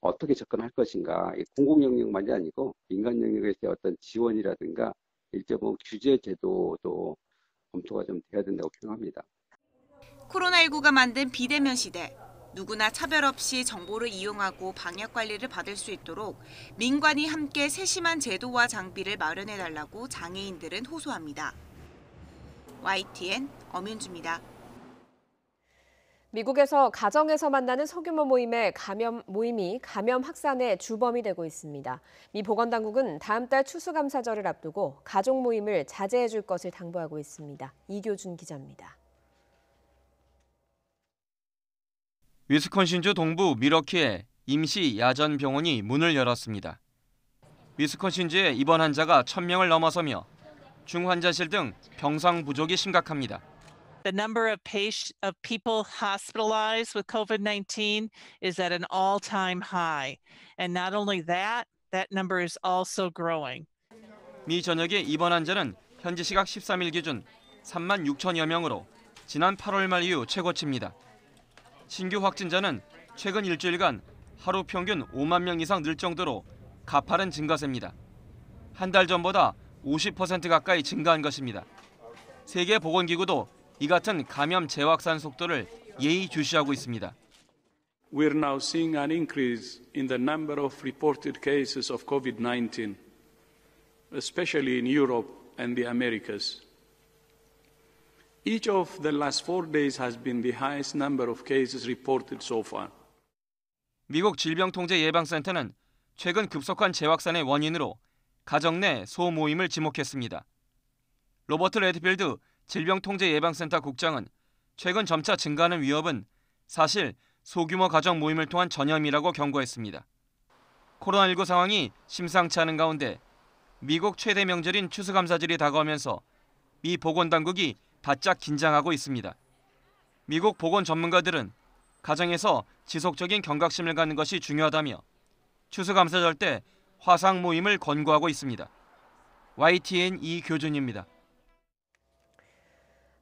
어떻게 접근할 것인가, 공공 영역만이 아니고 민간 영역에서의 어떤 지원이라든가 일정 규제 제도도 검토가 좀 돼야 된다고 생각합니다. 코로나19가 만든 비대면 시대. 누구나 차별 없이 정보를 이용하고 방역 관리를 받을 수 있도록 민관이 함께 세심한 제도와 장비를 마련해달라고 장애인들은 호소합니다. YTN 엄윤주입니다. 미국에서 가정에서 만나는 소규모 모임이 감염 확산의 주범이 되고 있습니다. 미 보건당국은 다음 달 추수감사절을 앞두고 가족 모임을 자제해 줄 것을 당부하고 있습니다. 이교준 기자입니다. 위스콘신주 동부 밀워키에 임시 야전 병원이 문을 열었습니다. 위스콘신주의 입원 환자가 1,000명을 넘어서며 중환자실 등 병상 부족이 심각합니다. The number of people hospitalized with COVID-19 is at an all-time high. And not only that number is also growing. 미 전역의 입원 환자는 현지 시각 13일 기준 3만 6천여 명으로 지난 8월 말 이후 최고치입니다. 신규 확진자는 최근 일주일간 하루 평균 5만 명 이상 늘 정도로 가파른 증가세입니다. 한 달 전보다 50% 가까이 증가한 것입니다. 세계보건기구도 이 같은 감염 재확산 속도를 예의주시하고 있습니다. We're now seeing an increase in the number of reported cases of COVID-19, especially in Europe and the Americas. Each of the last 4 days has been the highest number of cases reported so far. 미국 질병통제예방센터는 최근 급속한 재확산의 원인으로 가정 내 소모임을 지목했습니다. 로버트 레드필드 질병통제예방센터 국장은 최근 점차 증가하는 위협은 사실 소규모 가정 모임을 통한 전염이라고 경고했습니다. 코로나19 상황이 심상치 않은 가운데 미국 최대 명절인 추수감사절이 다가오면서 미 보건당국이 바짝 긴장하고 있습니다. 미국 보건 전문가들은 가정에서 지속적인 경각심을 갖는 것이 중요하다며 추수감사절 때 화상 모임을 권고하고 있습니다. YTN 이교준입니다.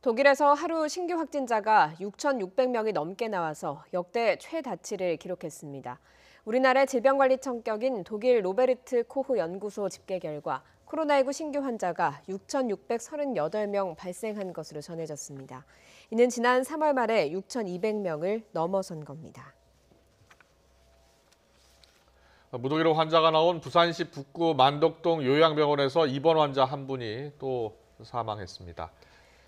독일에서 하루 신규 확진자가 6,600명이 넘게 나와서 역대 최다치를 기록했습니다. 우리나라의 질병관리청격인 독일 로베르트 코흐 연구소 집계 결과 코로나19 신규 환자가 6,638명 발생한 것으로 전해졌습니다. 이는 지난 3월 말에 6,200명을 넘어선 겁니다. 무더기로 환자가 나온 부산시 북구 만덕동 요양병원에서 입원 환자 한 분이 또 사망했습니다.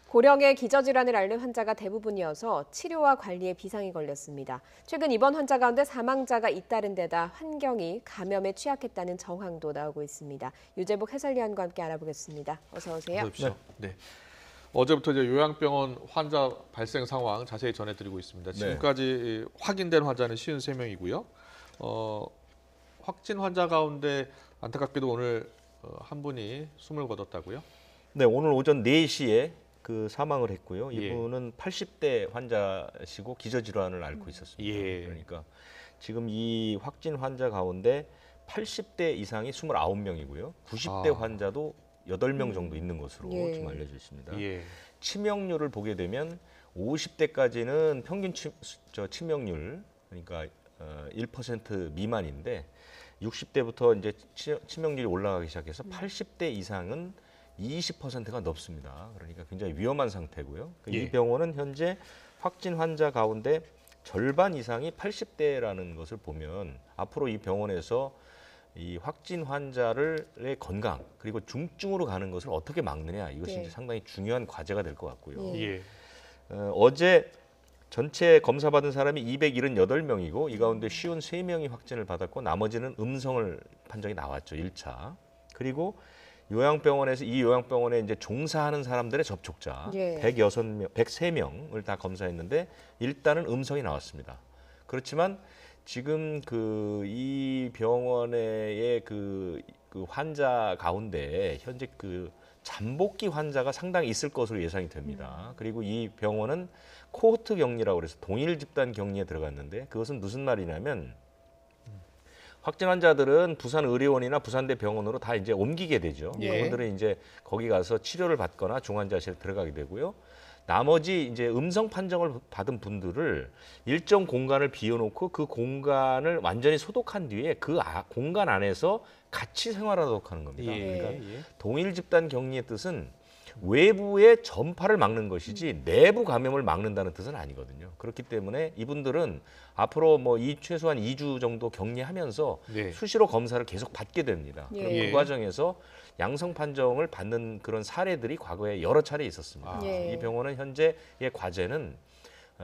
고령의 기저질환을 앓는 환자가 대부분이어서 치료와 관리에 비상이 걸렸습니다. 최근 입원 환자 가운데 사망자가 잇따른 데다 환경이 감염에 취약했다는 정황도 나오고 있습니다. 유재복 해설위원과 함께 알아보겠습니다. 어서 오세요. 네. 어제부터 이제 요양병원 환자 발생 상황 자세히 전해드리고 있습니다. 지금까지 확인된 환자는 53명이고요. 확진 환자 가운데 안타깝게도 오늘 한 분이 숨을 거뒀다고요? 네, 오늘 오전 4시에 사망을 했고요. 이분은 80대 환자시고 기저질환을 앓고 있었습니다. 그러니까 지금 이 확진 환자 가운데 80대 이상이 29명이고요. 90대 환자도 8명 정도 있는 것으로 지금 알려져 있습니다. 치명률을 보게 되면 50대까지는 평균 치명률 그러니까 1% 미만인데 60대부터 이제 치명률이 올라가기 시작해서 80대 이상은 20%가 넘습니다. 그러니까 굉장히 위험한 상태고요. 이 병원은 현재 확진 환자 가운데 절반 이상이 80대라는 것을 보면 앞으로 이 병원에서 이 확진 환자의 건강 그리고 중증으로 가는 것을 어떻게 막느냐 이것이 이제 상당히 중요한 과제가 될 것 같고요. 어제 전체 검사받은 사람이 278명이고 이 가운데 53명이 확진을 받았고 나머지는 음성을 판정이 나왔죠. 1차. 그리고 요양병원에서 이 요양병원에 이제 종사하는 사람들의 접촉자 103명을 다 검사했는데 일단은 음성이 나왔습니다. 그렇지만 지금 이 병원의 그 환자 가운데 현재 그 잠복기 환자가 상당히 있을 것으로 예상이 됩니다. 그리고 이 병원은 코호트 격리라고 해서 동일 집단 격리에 들어갔는데 그것은 무슨 말이냐면 확진 환자들은 부산 의료원이나 부산대 병원으로 다 이제 옮기게 되죠. 그분들은 이제 거기 가서 치료를 받거나 중환자실에 들어가게 되고요. 나머지 이제 음성 판정을 받은 분들을 일정 공간을 비워놓고 그 공간을 완전히 소독한 뒤에 그 공간 안에서 같이 생활하도록 하는 겁니다. 그러니까 동일 집단 격리의 뜻은 외부의 전파를 막는 것이지 내부 감염을 막는다는 뜻은 아니거든요. 그렇기 때문에 이분들은 앞으로 최소한 2주 정도 격리하면서 수시로 검사를 계속 받게 됩니다. 그럼 그 과정에서 양성 판정을 받는 그런 사례들이 과거에 여러 차례 있었습니다. 이 병원은 현재의 과제는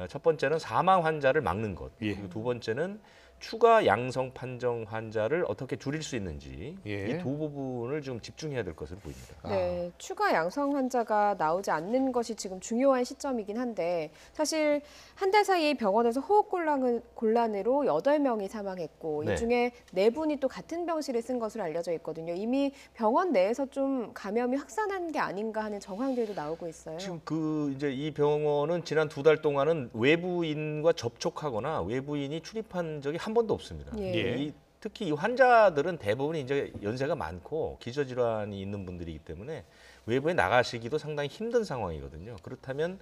첫 번째는 사망 환자를 막는 것, 그리고 두 번째는 추가 양성 판정 환자를 어떻게 줄일 수 있는지 이 두 부분을 좀 집중해야 될 것으로 보입니다. 네, 추가 양성 환자가 나오지 않는 것이 지금 중요한 시점이긴 한데 사실 한 달 사이에 병원에서 호흡 곤란으로 8명이 사망했고 이 중에 4분이 또 같은 병실에 쓴 것으로 알려져 있거든요. 이미 병원 내에서 좀 감염이 확산한 게 아닌가 하는 정황들도 나오고 있어요. 지금 이제 이 병원은 지난 2달 동안은 외부인과 접촉하거나 외부인이 출입한 적이 한 번도 없습니다. 특히 이 환자들은 대부분 이제 연세가 많고 기저질환이 있는 분들이기 때문에 외부에 나가시기도 상당히 힘든 상황이거든요. 그렇다면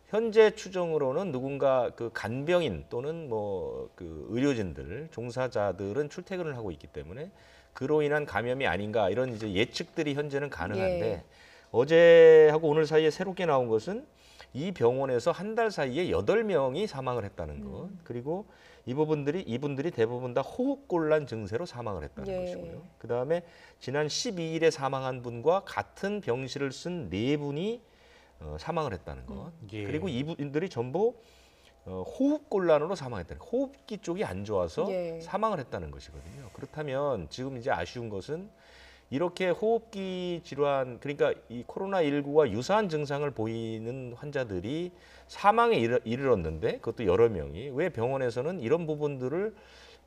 현재 추정으로는 누군가 그 간병인 또는 그 의료진들, 종사자들은 출퇴근을 하고 있기 때문에 그로 인한 감염이 아닌가 이런 이제 예측들이 현재는 가능한데 어제하고 오늘 사이에 새롭게 나온 것은 이 병원에서 한 달 사이에 8명이 사망을 했다는 것. 그리고 이분들이 대부분 다 호흡곤란 증세로 사망을 했다는 것이고요. 그다음에 지난 12일에 사망한 분과 같은 병실을 쓴 4분이 사망을 했다는 것. 그리고 이분들이 전부 호흡곤란으로 사망했다는 것. 호흡기 쪽이 안 좋아서 사망을 했다는 것이거든요. 그렇다면 지금 이제 아쉬운 것은 이렇게 호흡기 질환, 그러니까 이 코로나19와 유사한 증상을 보이는 환자들이 사망에 이르렀는데 그것도 여러 명이 왜 병원에서는 이런 부분들을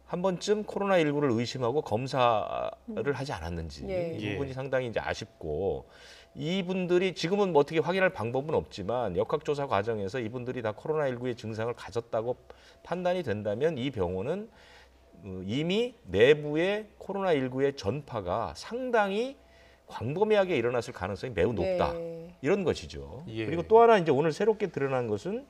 한 번쯤 코로나19를 의심하고 검사를 하지 않았는지 이 부분이 상당히 이제 아쉽고 이분들이 지금은 어떻게 확인할 방법은 없지만 역학조사 과정에서 이분들이 다 코로나19의 증상을 가졌다고 판단이 된다면 이 병원은 이미 내부의 코로나19의 전파가 상당히 광범위하게 일어났을 가능성이 매우 높다. 이런 것이죠. 그리고 또 하나 이제 오늘 새롭게 드러난 것은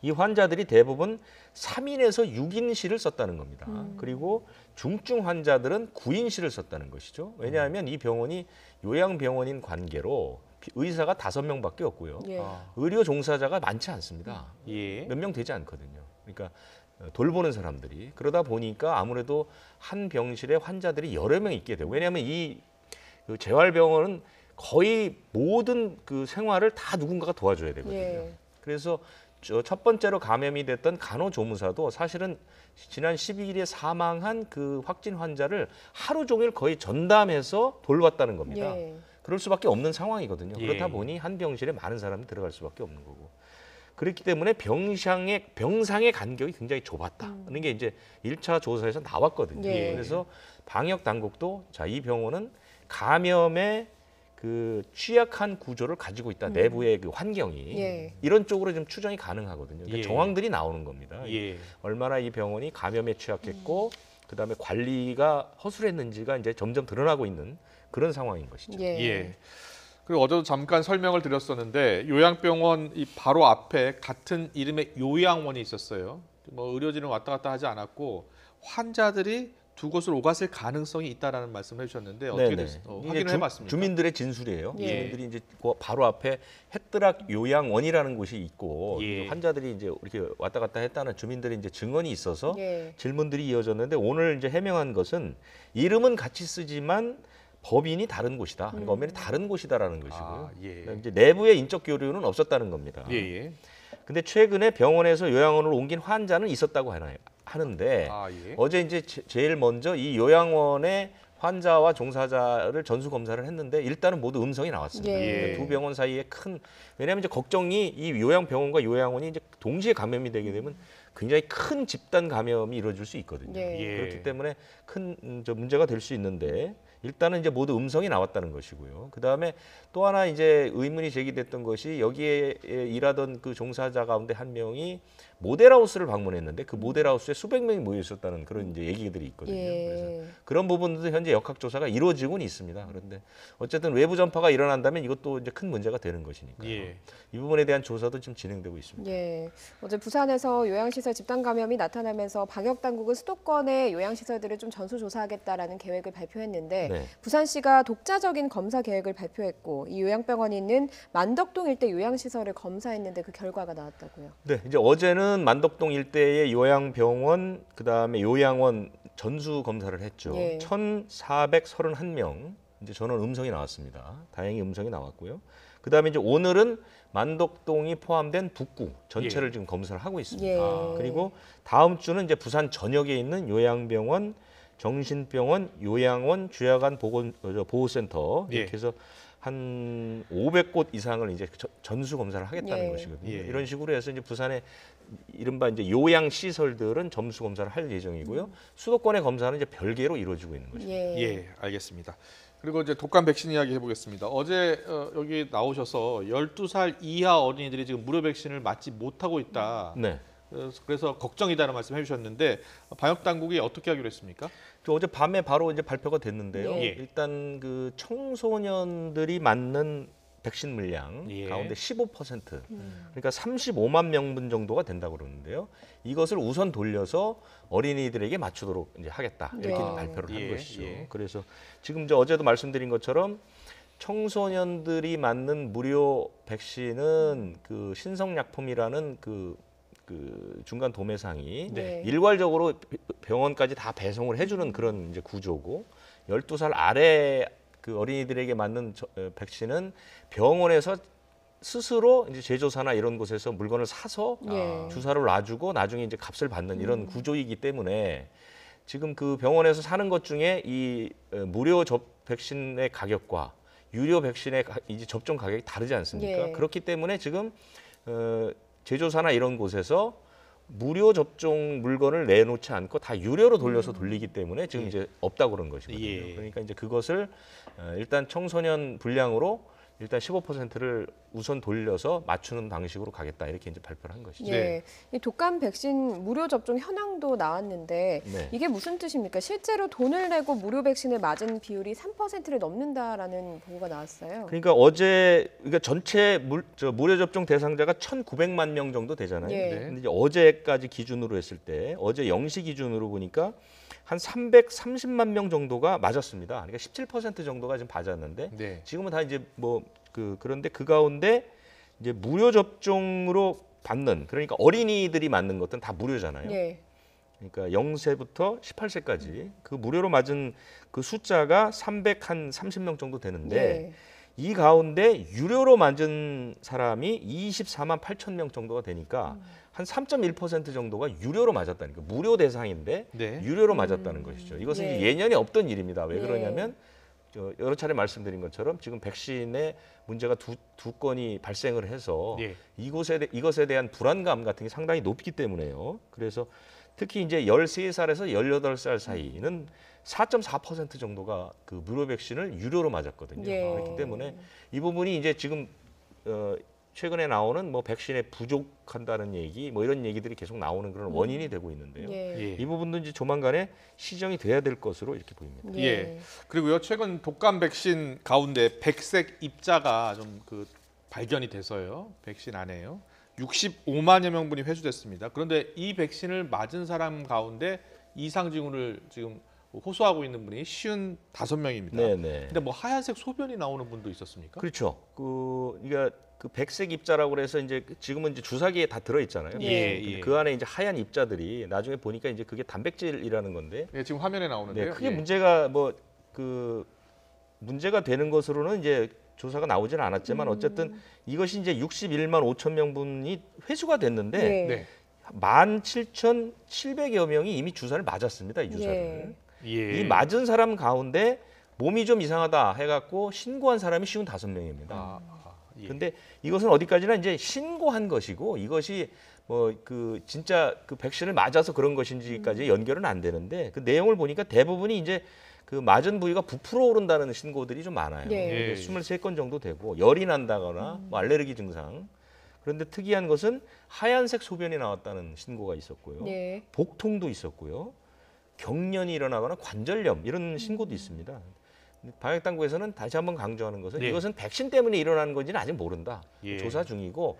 이 환자들이 대부분 3인에서 6인실을 썼다는 겁니다. 그리고 중증 환자들은 9인실을 썼다는 것이죠. 왜냐하면 이 병원이 요양병원인 관계로 의사가 5명밖에 없고요. 의료 종사자가 많지 않습니다. 몇 명 되지 않거든요. 그러니까 돌보는 사람들이 그러다 보니까 아무래도 한 병실에 환자들이 여러 명 있게 돼요. 왜냐하면 이 재활병원은 거의 모든 그 생활을 다 누군가가 도와줘야 되거든요. 그래서 첫 번째로 감염이 됐던 간호조무사도 사실은 지난 12일에 사망한 그 확진 환자를 하루 종일 거의 전담해서 돌봤다는 겁니다. 그럴 수밖에 없는 상황이거든요. 그렇다 보니 한 병실에 많은 사람이 들어갈 수밖에 없는 거고. 그렇기 때문에 병상의 간격이 굉장히 좁았다는 게 이제 1차 조사에서 나왔거든요. 그래서 방역 당국도 이 병원은 감염에 그 취약한 구조를 가지고 있다. 내부의 그 환경이 이런 쪽으로 좀 추정이 가능하거든요. 그러니까 정황들이 나오는 겁니다. 얼마나 이 병원이 감염에 취약했고 그다음에 관리가 허술했는지가 이제 점점 드러나고 있는 그런 상황인 것이죠. 그리고 어제도 잠깐 설명을 드렸었는데 요양병원 이 바로 앞에 같은 이름의 요양원이 있었어요. 의료진은 왔다 갔다 하지 않았고 환자들이 두 곳을 오갔을 가능성이 있다라는 말씀을 해주셨는데 어떻게 됐어요? 확인을 해봤습니까? 주민들의 진술이에요. 주민들이 이제 바로 앞에 햇드락 요양원이라는 곳이 있고 환자들이 이제 이렇게 왔다 갔다 했다는 주민들이 이제 증언이 있어서 질문들이 이어졌는데 오늘 이제 해명한 것은 이름은 같이 쓰지만 법인이 다른 곳이다. 그러니까 엄연히 다른 곳이다라는 것이고요. 이제 내부의 인적 교류는 없었다는 겁니다. 근데 최근에 병원에서 요양원으로 옮긴 환자는 있었다고 하는데 예. 어제 이제 제일 먼저 이 요양원의 환자와 종사자를 전수 검사를 했는데 일단은 모두 음성이 나왔습니다. 예. 두 병원 사이에 왜냐하면 이제 걱정이 이 요양병원과 요양원이 이제 동시에 감염이 되게 되면 굉장히 큰 집단 감염이 이루어질 수 있거든요. 예. 그렇기 때문에 큰 문제가 될 수 있는데 일단은 이제 모두 음성이 나왔다는 것이고요. 그 다음에 또 하나 이제 의문이 제기됐던 것이 여기에 일하던 그 종사자 가운데 한 명이 모델하우스를 방문했는데 그 모델하우스에 수백 명이 모여 있었다는 그런 이제 얘기들이 있거든요. 그래서 그런 부분도 현재 역학조사가 이루어지고는 있습니다. 그런데 어쨌든 외부 전파가 일어난다면 이것도 이제 큰 문제가 되는 것이니까요. 이 부분에 대한 조사도 지금 진행되고 있습니다. 예. 어제 부산에서 요양시설 집단 감염이 나타나면서 방역당국은 수도권의 요양시설들을 좀 전수조사하겠다라는 계획을 발표했는데 부산시가 독자적인 검사 계획을 발표했고 이 요양병원이 있는 만덕동 일대 요양시설을 검사했는데 그 결과가 나왔다고요. 네, 이제 어제는 만덕동 일대의 요양병원, 그다음에 요양원 전수 검사를 했죠. 1,431명 이제 전원 음성이 나왔습니다. 다행히 음성이 나왔고요. 그다음에 이제 오늘은 만덕동이 포함된 북구 전체를 지금 검사를 하고 있습니다. 그리고 다음 주는 이제 부산 전역에 있는 요양병원, 정신병원, 요양원, 주야간 보호센터 이렇게 해서 한 500곳 이상을 이제 전수 검사를 하겠다는 것이거든요. 이런 식으로 해서 이제 부산의 이른바 이제 요양 시설들은 점수 검사를 할 예정이고요. 수도권의 검사는 이제 별개로 이루어지고 있는 것입니다. 예, 알겠습니다. 그리고 이제 독감 백신 이야기 해보겠습니다. 어제 여기 나오셔서 12살 이하 어린이들이 지금 무료 백신을 맞지 못하고 있다. 네. 그래서 걱정이다라는 말씀 해주셨는데 방역 당국이 어떻게 하기로 했습니까? 어제 밤에 바로 이제 발표가 됐는데요. 일단 그 청소년들이 맞는 백신 물량 가운데 15%, 그러니까 35만 명분 정도가 된다고 그러는데요. 이것을 우선 돌려서 어린이들에게 맞추도록 이제 하겠다 이렇게 이제 발표를 한 것이죠. 그래서 지금 이제 어제도 말씀드린 것처럼 청소년들이 맞는 무료 백신은 그 신성약품이라는 그 중간 도매상이 일괄적으로 병원까지 다 배송을 해주는 그런 이제 구조고 12살 아래 그 어린이들에게 맞는 백신은 병원에서 스스로 이제 제조사나 이런 곳에서 물건을 사서 주사를 놔주고 나중에 이제 값을 받는 이런 구조이기 때문에 지금 그 병원에서 사는 것 중에 이 무료 백신의 가격과 유료 백신의 이제 접종 가격이 다르지 않습니까? 그렇기 때문에 지금 제조사나 이런 곳에서 무료 접종 물건을 내놓지 않고 다 유료로 돌려서 돌리기 때문에 지금 이제 없다고 그런 것이거든요. 그러니까 이제 그것을 일단 청소년 분량으로 일단 15%를 우선 돌려서 맞추는 방식으로 가겠다 이렇게 이제 발표를 한 것이죠. 이 독감 백신 무료 접종 현황도 나왔는데 이게 무슨 뜻입니까? 실제로 돈을 내고 무료 백신을 맞은 비율이 3%를 넘는다라는 보고가 나왔어요. 그러니까 어제 전체 무료 접종 대상자가 1,900만 명 정도 되잖아요. 근데 이제 어제까지 기준으로 했을 때 어제 0시 기준으로 보니까 한 330만 명 정도가 맞았습니다. 그러니까 17% 정도가 지금 맞았는데 지금은 다 이제 그런데 그 가운데 이제 무료 접종으로 받는 그러니까 어린이들이 맞는 것들은 다 무료잖아요. 그러니까 0세부터 18세까지 그 무료로 맞은 그 숫자가 330명 정도 되는데 이 가운데 유료로 맞은 사람이 24만 8천 명 정도가 되니까 한 3.1% 정도가 유료로 맞았다는 거예요. 무료 대상인데 유료로 맞았다는 것이죠. 이것은 이제 예년에 없던 일입니다. 왜 그러냐면 여러 차례 말씀드린 것처럼 지금 백신에 문제가 두 건이 발생을 해서 이것에 대한 불안감 같은 게 상당히 높기 때문에요. 그래서 특히 이제 13살에서 18살 사이는 4.4% 정도가 그 무료 백신을 유료로 맞았거든요. 그렇기 때문에 이 부분이 이제 지금 최근에 나오는 뭐 백신에 부족한다는 얘기, 뭐 이런 얘기들이 계속 나오는 그런 원인이 되고 있는데요. 이 부분도 이제 조만간에 시정이 돼야 될 것으로 이렇게 보입니다. 그리고요 최근 독감 백신 가운데 백색 입자가 좀 발견이 돼서요 백신 안에요 65만여 명분이 회수됐습니다. 그런데 이 백신을 맞은 사람 가운데 이상 징후를 지금 호소하고 있는 분이 55명입니다. 근데 뭐 하얀색 소변이 나오는 분도 있었습니까? 그렇죠. 그러니까 그 백색 입자라고 그래서 이제 지금은 이제 주사기에 다 들어 있잖아요. 그 안에 이제 하얀 입자들이 나중에 보니까 이제 그게 단백질이라는 건데. 지금 화면에 나오는데요. 크게 문제가 문제가 되는 것으로는 이제 조사가 나오지는 않았지만 어쨌든 이것이 이제 61만 5천 명분이 회수가 됐는데 네. 17,700여 명이 이미 주사를 맞았습니다. 이 주사를. 이 맞은 사람 가운데 몸이 좀 이상하다 해갖고 신고한 사람이 55명입니다. 근데 이것은 어디까지나 이제 신고한 것이고 이것이 뭐 그 진짜 그 백신을 맞아서 그런 것인지까지 연결은 안 되는데 그 내용을 보니까 대부분이 이제 그 맞은 부위가 부풀어 오른다는 신고들이 좀 많아요. 네. 23건 정도 되고 열이 난다거나 뭐 알레르기 증상. 그런데 특이한 것은 하얀색 소변이 나왔다는 신고가 있었고요. 네. 복통도 있었고요. 경련이 일어나거나 관절염 이런 신고도 있습니다. 방역당국에서는 다시 한번 강조하는 것은 네. 이것은 백신 때문에 일어나는 건지는 아직 모른다. 조사 중이고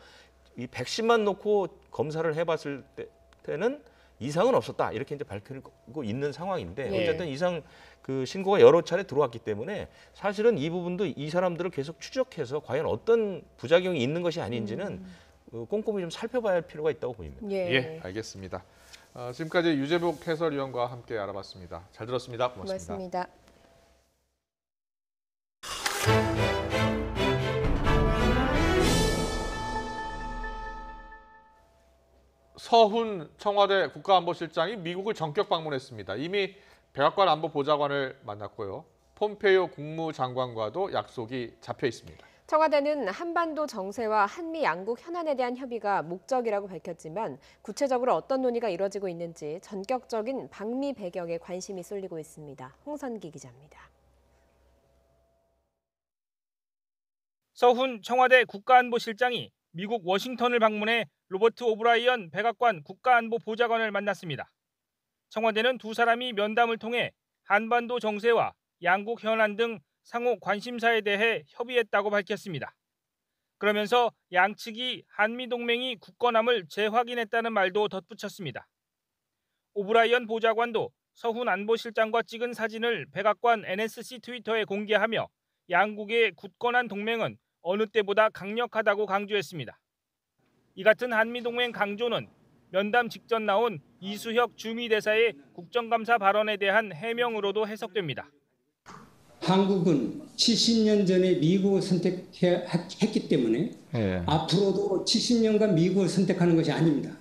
이 백신만 놓고 검사를 해봤을 때는 이상은 없었다. 이렇게 이제 밝히고 있는 상황인데 어쨌든 이상 그 신고가 여러 차례 들어왔기 때문에 사실은 이 부분도 이 사람들을 계속 추적해서 과연 어떤 부작용이 있는 것이 아닌지는 꼼꼼히 좀 살펴봐야 할 필요가 있다고 보입니다. 예, 알겠습니다. 지금까지 유재복 해설위원과 함께 알아봤습니다. 잘 들었습니다. 고맙습니다. 서훈 청와대 국가안보실장이 미국을 전격 방문했습니다. 이미 백악관 안보보좌관을 만났고요. 폼페이오 국무장관과도 약속이 잡혀 있습니다. 청와대는 한반도 정세와 한미 양국 현안에 대한 협의가 목적이라고 밝혔지만 구체적으로 어떤 논의가 이뤄지고 있는지 전격적인 방미 배경에 관심이 쏠리고 있습니다. 홍선기 기자입니다. 서훈 청와대 국가안보실장이 미국 워싱턴을 방문해 로버트 오브라이언 백악관 국가안보보좌관을 만났습니다. 청와대는 두 사람이 면담을 통해 한반도 정세와 양국 현안 등 상호 관심사에 대해 협의했다고 밝혔습니다. 그러면서 양측이 한미동맹이 굳건함을 재확인했다는 말도 덧붙였습니다. 오브라이언 보좌관도 서훈 안보실장과 찍은 사진을 백악관 NSC 트위터에 공개하며 양국의 굳건한 동맹은 어느 때보다 강력하다고 강조했습니다. 이 같은 한미동맹 강조는 면담 직전 나온 이수혁 주미대사의 국정감사 발언에 대한 해명으로도 해석됩니다. 한국은 70년 전에 미국을 선택했기 때문에 앞으로도 70년간 미국을 선택하는 것이 아닙니다.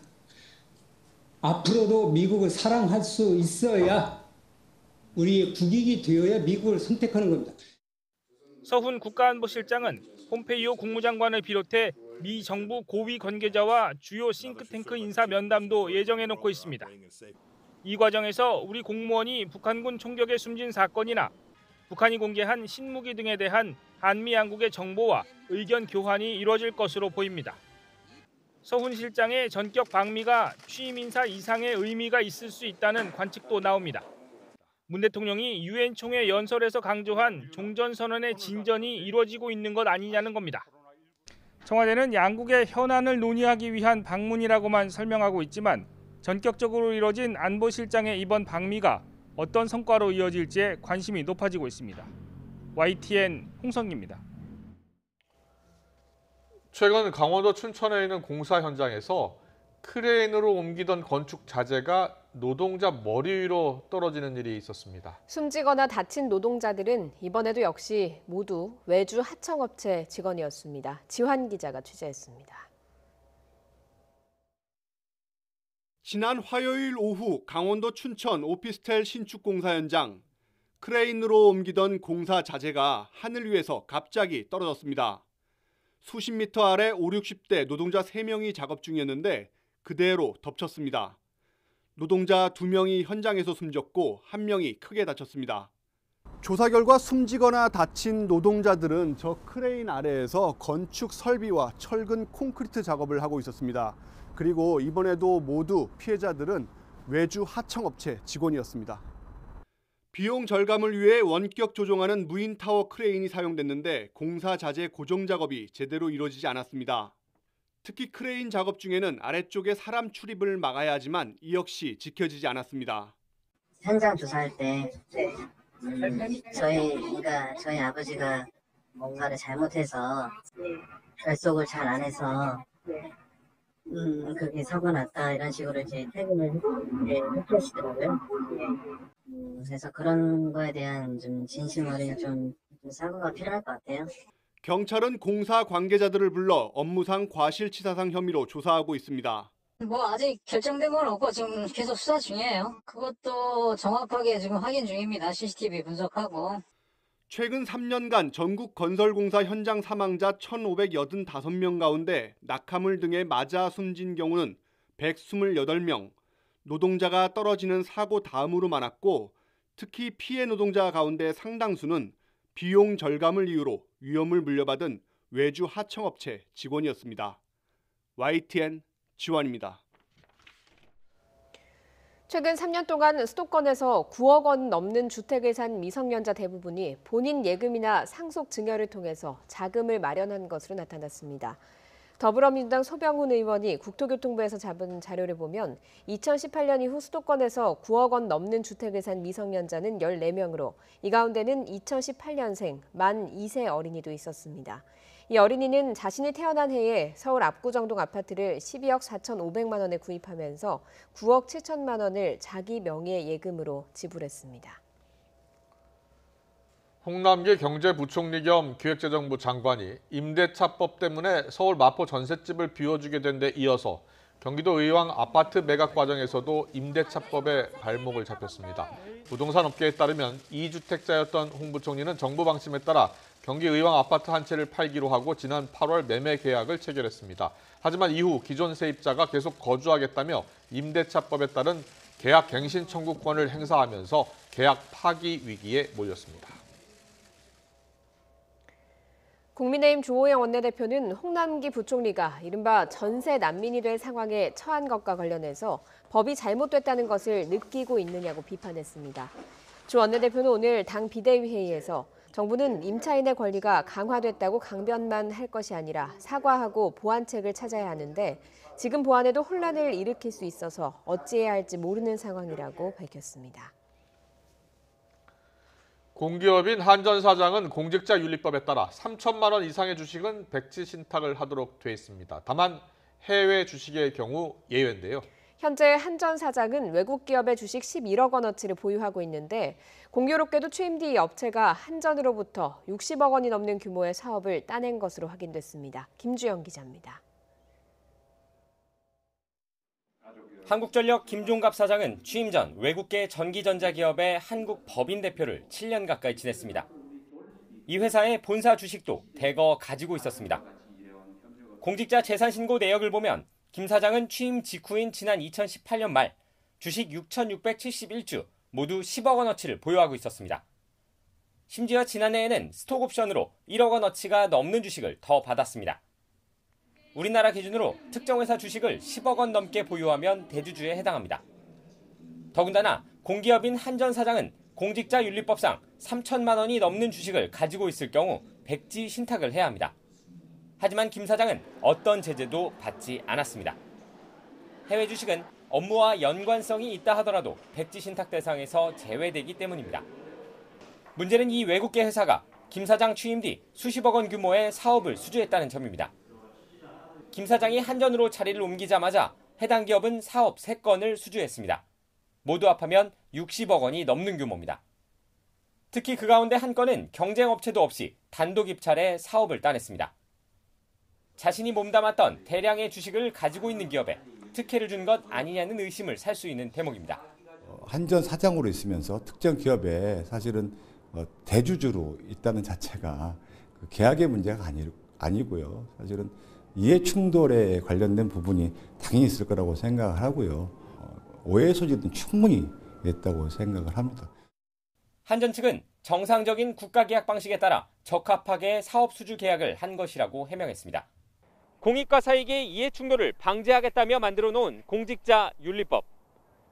앞으로도 미국을 사랑할 수 있어야 우리의 국익이 되어야 미국을 선택하는 겁니다. 서훈 국가안보실장은 폼페이오 국무장관을 비롯해 미 정부 고위 관계자와 주요 싱크탱크 인사 면담도 예정해놓고 있습니다. 이 과정에서 우리 공무원이 북한군 총격에 숨진 사건이나 북한이 공개한 신무기 등에 대한 한미 양국의 정보와 의견 교환이 이루어질 것으로 보입니다. 서훈 실장의 전격 방미가 취임 인사 이상의 의미가 있을 수 있다는 관측도 나옵니다. 문 대통령이 유엔 총회 연설에서 강조한 종전선언의 진전이 이루어지고 있는 것 아니냐는 겁니다. 청와대는 양국의 현안을 논의하기 위한 방문이라고만 설명하고 있지만 전격적으로 이뤄진 안보실장의 이번 방미가 어떤 성과로 이어질지에 관심이 높아지고 있습니다. YTN 홍성기입니다. 최근 강원도 춘천에 있는 공사 현장에서 크레인으로 옮기던 건축 자재가 노동자 머리 위로 떨어지는 일이 있었습니다. 숨지거나 다친 노동자들은 이번에도 역시 모두 외주 하청업체 직원이었습니다. 지환 기자가 취재했습니다. 지난 화요일 오후 강원도 춘천 오피스텔 신축 공사 현장. 크레인으로 옮기던 공사 자재가 하늘 위에서 갑자기 떨어졌습니다. 수십 미터 아래 5, 60대 노동자 3명이 작업 중이었는데 그대로 덮쳤습니다. 노동자 2명이 현장에서 숨졌고 1명이 크게 다쳤습니다. 조사 결과 숨지거나 다친 노동자들은 저 크레인 아래에서 건축 설비와 철근 콘크리트 작업을 하고 있었습니다. 그리고 이번에도 모두 피해자들은 외주 하청업체 직원이었습니다. 비용 절감을 위해 원격 조종하는 무인 타워 크레인이 사용됐는데 공사 자재 고정 작업이 제대로 이루어지지 않았습니다. 특히 크레인 작업 중에는 아래쪽에 사람 출입을 막아야 하지만 이 역시 지켜지지 않았습니다. 현장 조사할 때 저희 아버지가 뭔가를 잘못해서 결속을 잘 안 해서 그게 사고 났다 이런 식으로 이제 퇴근을 해주시더라고요. 그래서 그런 거에 대한 좀 진심 어린 좀 사고가 필요할 것 같아요. 경찰은 공사 관계자들을 불러 업무상 과실치사상 혐의로 조사하고 있습니다. 아직 결정된 건 없고 지금 계속 수사 중이에요. 그것도 정확하게 지금 확인 중입니다. CCTV 분석하고. 최근 3년간 전국 건설공사 현장 사망자 1,585명 가운데 낙하물 등에 맞아 숨진 경우는 128명, 노동자가 떨어지는 사고 다음으로 많았고 특히 피해 노동자 가운데 상당수는 비용 절감을 이유로 위험을 물려받은 외주 하청업체 직원이었습니다. YTN 지원입니다. 최근 3년 동안 수도권에서 9억 원 넘는 주택을 산 미성년자 대부분이 본인 예금이나 상속 증여를 통해서 자금을 마련한 것으로 나타났습니다. 더불어민주당 소병훈 의원이 국토교통부에서 잡은 자료를 보면 2018년 이후 수도권에서 9억 원 넘는 주택을 산 미성년자는 14명으로 이 가운데는 2018년생 만 2세 어린이도 있었습니다. 이 어린이는 자신이 태어난 해에 서울 압구정동 아파트를 12억 4,500만 원에 구입하면서 9억 7천만 원을 자기 명의 예금으로 지불했습니다. 홍남기 경제부총리 겸 기획재정부 장관이 임대차법 때문에 서울 마포 전셋집을 비워주게 된 데 이어서 경기도 의왕 아파트 매각 과정에서도 임대차법에 발목을 잡혔습니다. 부동산 업계에 따르면 2주택자였던 홍 부총리는 정부 방침에 따라 경기 의왕 아파트 한 채를 팔기로 하고 지난 8월 매매 계약을 체결했습니다. 하지만 이후 기존 세입자가 계속 거주하겠다며 임대차법에 따른 계약 갱신 청구권을 행사하면서 계약 파기 위기에 몰렸습니다. 국민의힘 주호영 원내대표는 홍남기 부총리가 이른바 전세 난민이 될 상황에 처한 것과 관련해서 법이 잘못됐다는 것을 느끼고 있느냐고 비판했습니다. 주 원내대표는 오늘 당 비대위 회의에서 정부는 임차인의 권리가 강화됐다고 강변만 할 것이 아니라 사과하고 보완책을 찾아야 하는데 지금 보완해도 혼란을 일으킬 수 있어서 어찌해야 할지 모르는 상황이라고 밝혔습니다. 공기업인 한전 사장은 공직자윤리법에 따라 3천만 원 이상의 주식은 백지 신탁을 하도록 돼 있습니다. 다만 해외 주식의 경우 예외인데요. 현재 한전 사장은 외국 기업의 주식 11억 원어치를 보유하고 있는데 공교롭게도 취임 뒤 업체가 한전으로부터 60억 원이 넘는 규모의 사업을 따낸 것으로 확인됐습니다. 김주영 기자입니다. 한국전력 김종갑 사장은 취임 전 외국계 전기전자기업의 한국법인 대표를 7년 가까이 지냈습니다. 이 회사의 본사 주식도 대거 가지고 있었습니다. 공직자 재산신고 내역을 보면 김 사장은 취임 직후인 지난 2018년 말 주식 6,671주 모두 10억 원어치를 보유하고 있었습니다. 심지어 지난해에는 스톡옵션으로 1억 원어치가 넘는 주식을 더 받았습니다. 우리나라 기준으로 특정 회사 주식을 10억 원 넘게 보유하면 대주주에 해당합니다. 더군다나 공기업인 한전 사장은 공직자윤리법상 3천만 원이 넘는 주식을 가지고 있을 경우 백지 신탁을 해야 합니다. 하지만 김 사장은 어떤 제재도 받지 않았습니다. 해외 주식은 업무와 연관성이 있다 하더라도 백지 신탁 대상에서 제외되기 때문입니다. 문제는 이 외국계 회사가 김 사장 취임 뒤 수십억 원 규모의 사업을 수주했다는 점입니다. 김 사장이 한전으로 자리를 옮기자마자 해당 기업은 사업 3건을 수주했습니다. 모두 합하면 60억 원이 넘는 규모입니다. 특히 그 가운데 한 건은 경쟁업체도 없이 단독 입찰해 사업을 따냈습니다. 자신이 몸담았던 대량의 주식을 가지고 있는 기업에 특혜를 준 것 아니냐는 의심을 살 수 있는 대목입니다. 한전 사장으로 있으면서 특정 기업에 사실은 대주주로 있다는 자체가 계약의 문제가 아니고요. 사실은 이해 충돌에 관련된 부분이 당연히 있을 거라고 생각을 하고요. 오해 소지는 충분히 있다고 생각을 합니다. 한전 측은 정상적인 국가계약 방식에 따라 적합하게 사업 수주 계약을 한 것이라고 해명했습니다. 공익과 사익의 이해 충돌을 방지하겠다며 만들어 놓은 공직자윤리법.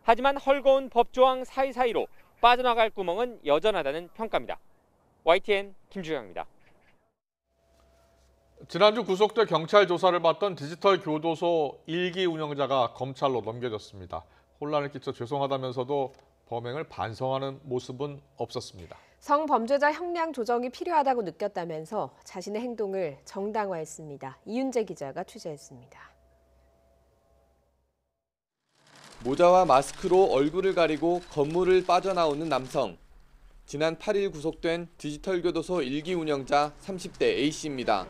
하지만 헐거운 법조항 사이사이로 빠져나갈 구멍은 여전하다는 평가입니다. YTN 김주영입니다. 지난주 구속돼 경찰 조사를 받던 디지털 교도소 1기 운영자가 검찰로 넘겨졌습니다. 혼란을 끼쳐 죄송하다면서도 범행을 반성하는 모습은 없었습니다. 성범죄자 형량 조정이 필요하다고 느꼈다면서 자신의 행동을 정당화했습니다. 이윤재 기자가 취재했습니다. 모자와 마스크로 얼굴을 가리고 건물을 빠져나오는 남성. 지난 8일 구속된 디지털교도소 1기 운영자 30대 A씨입니다.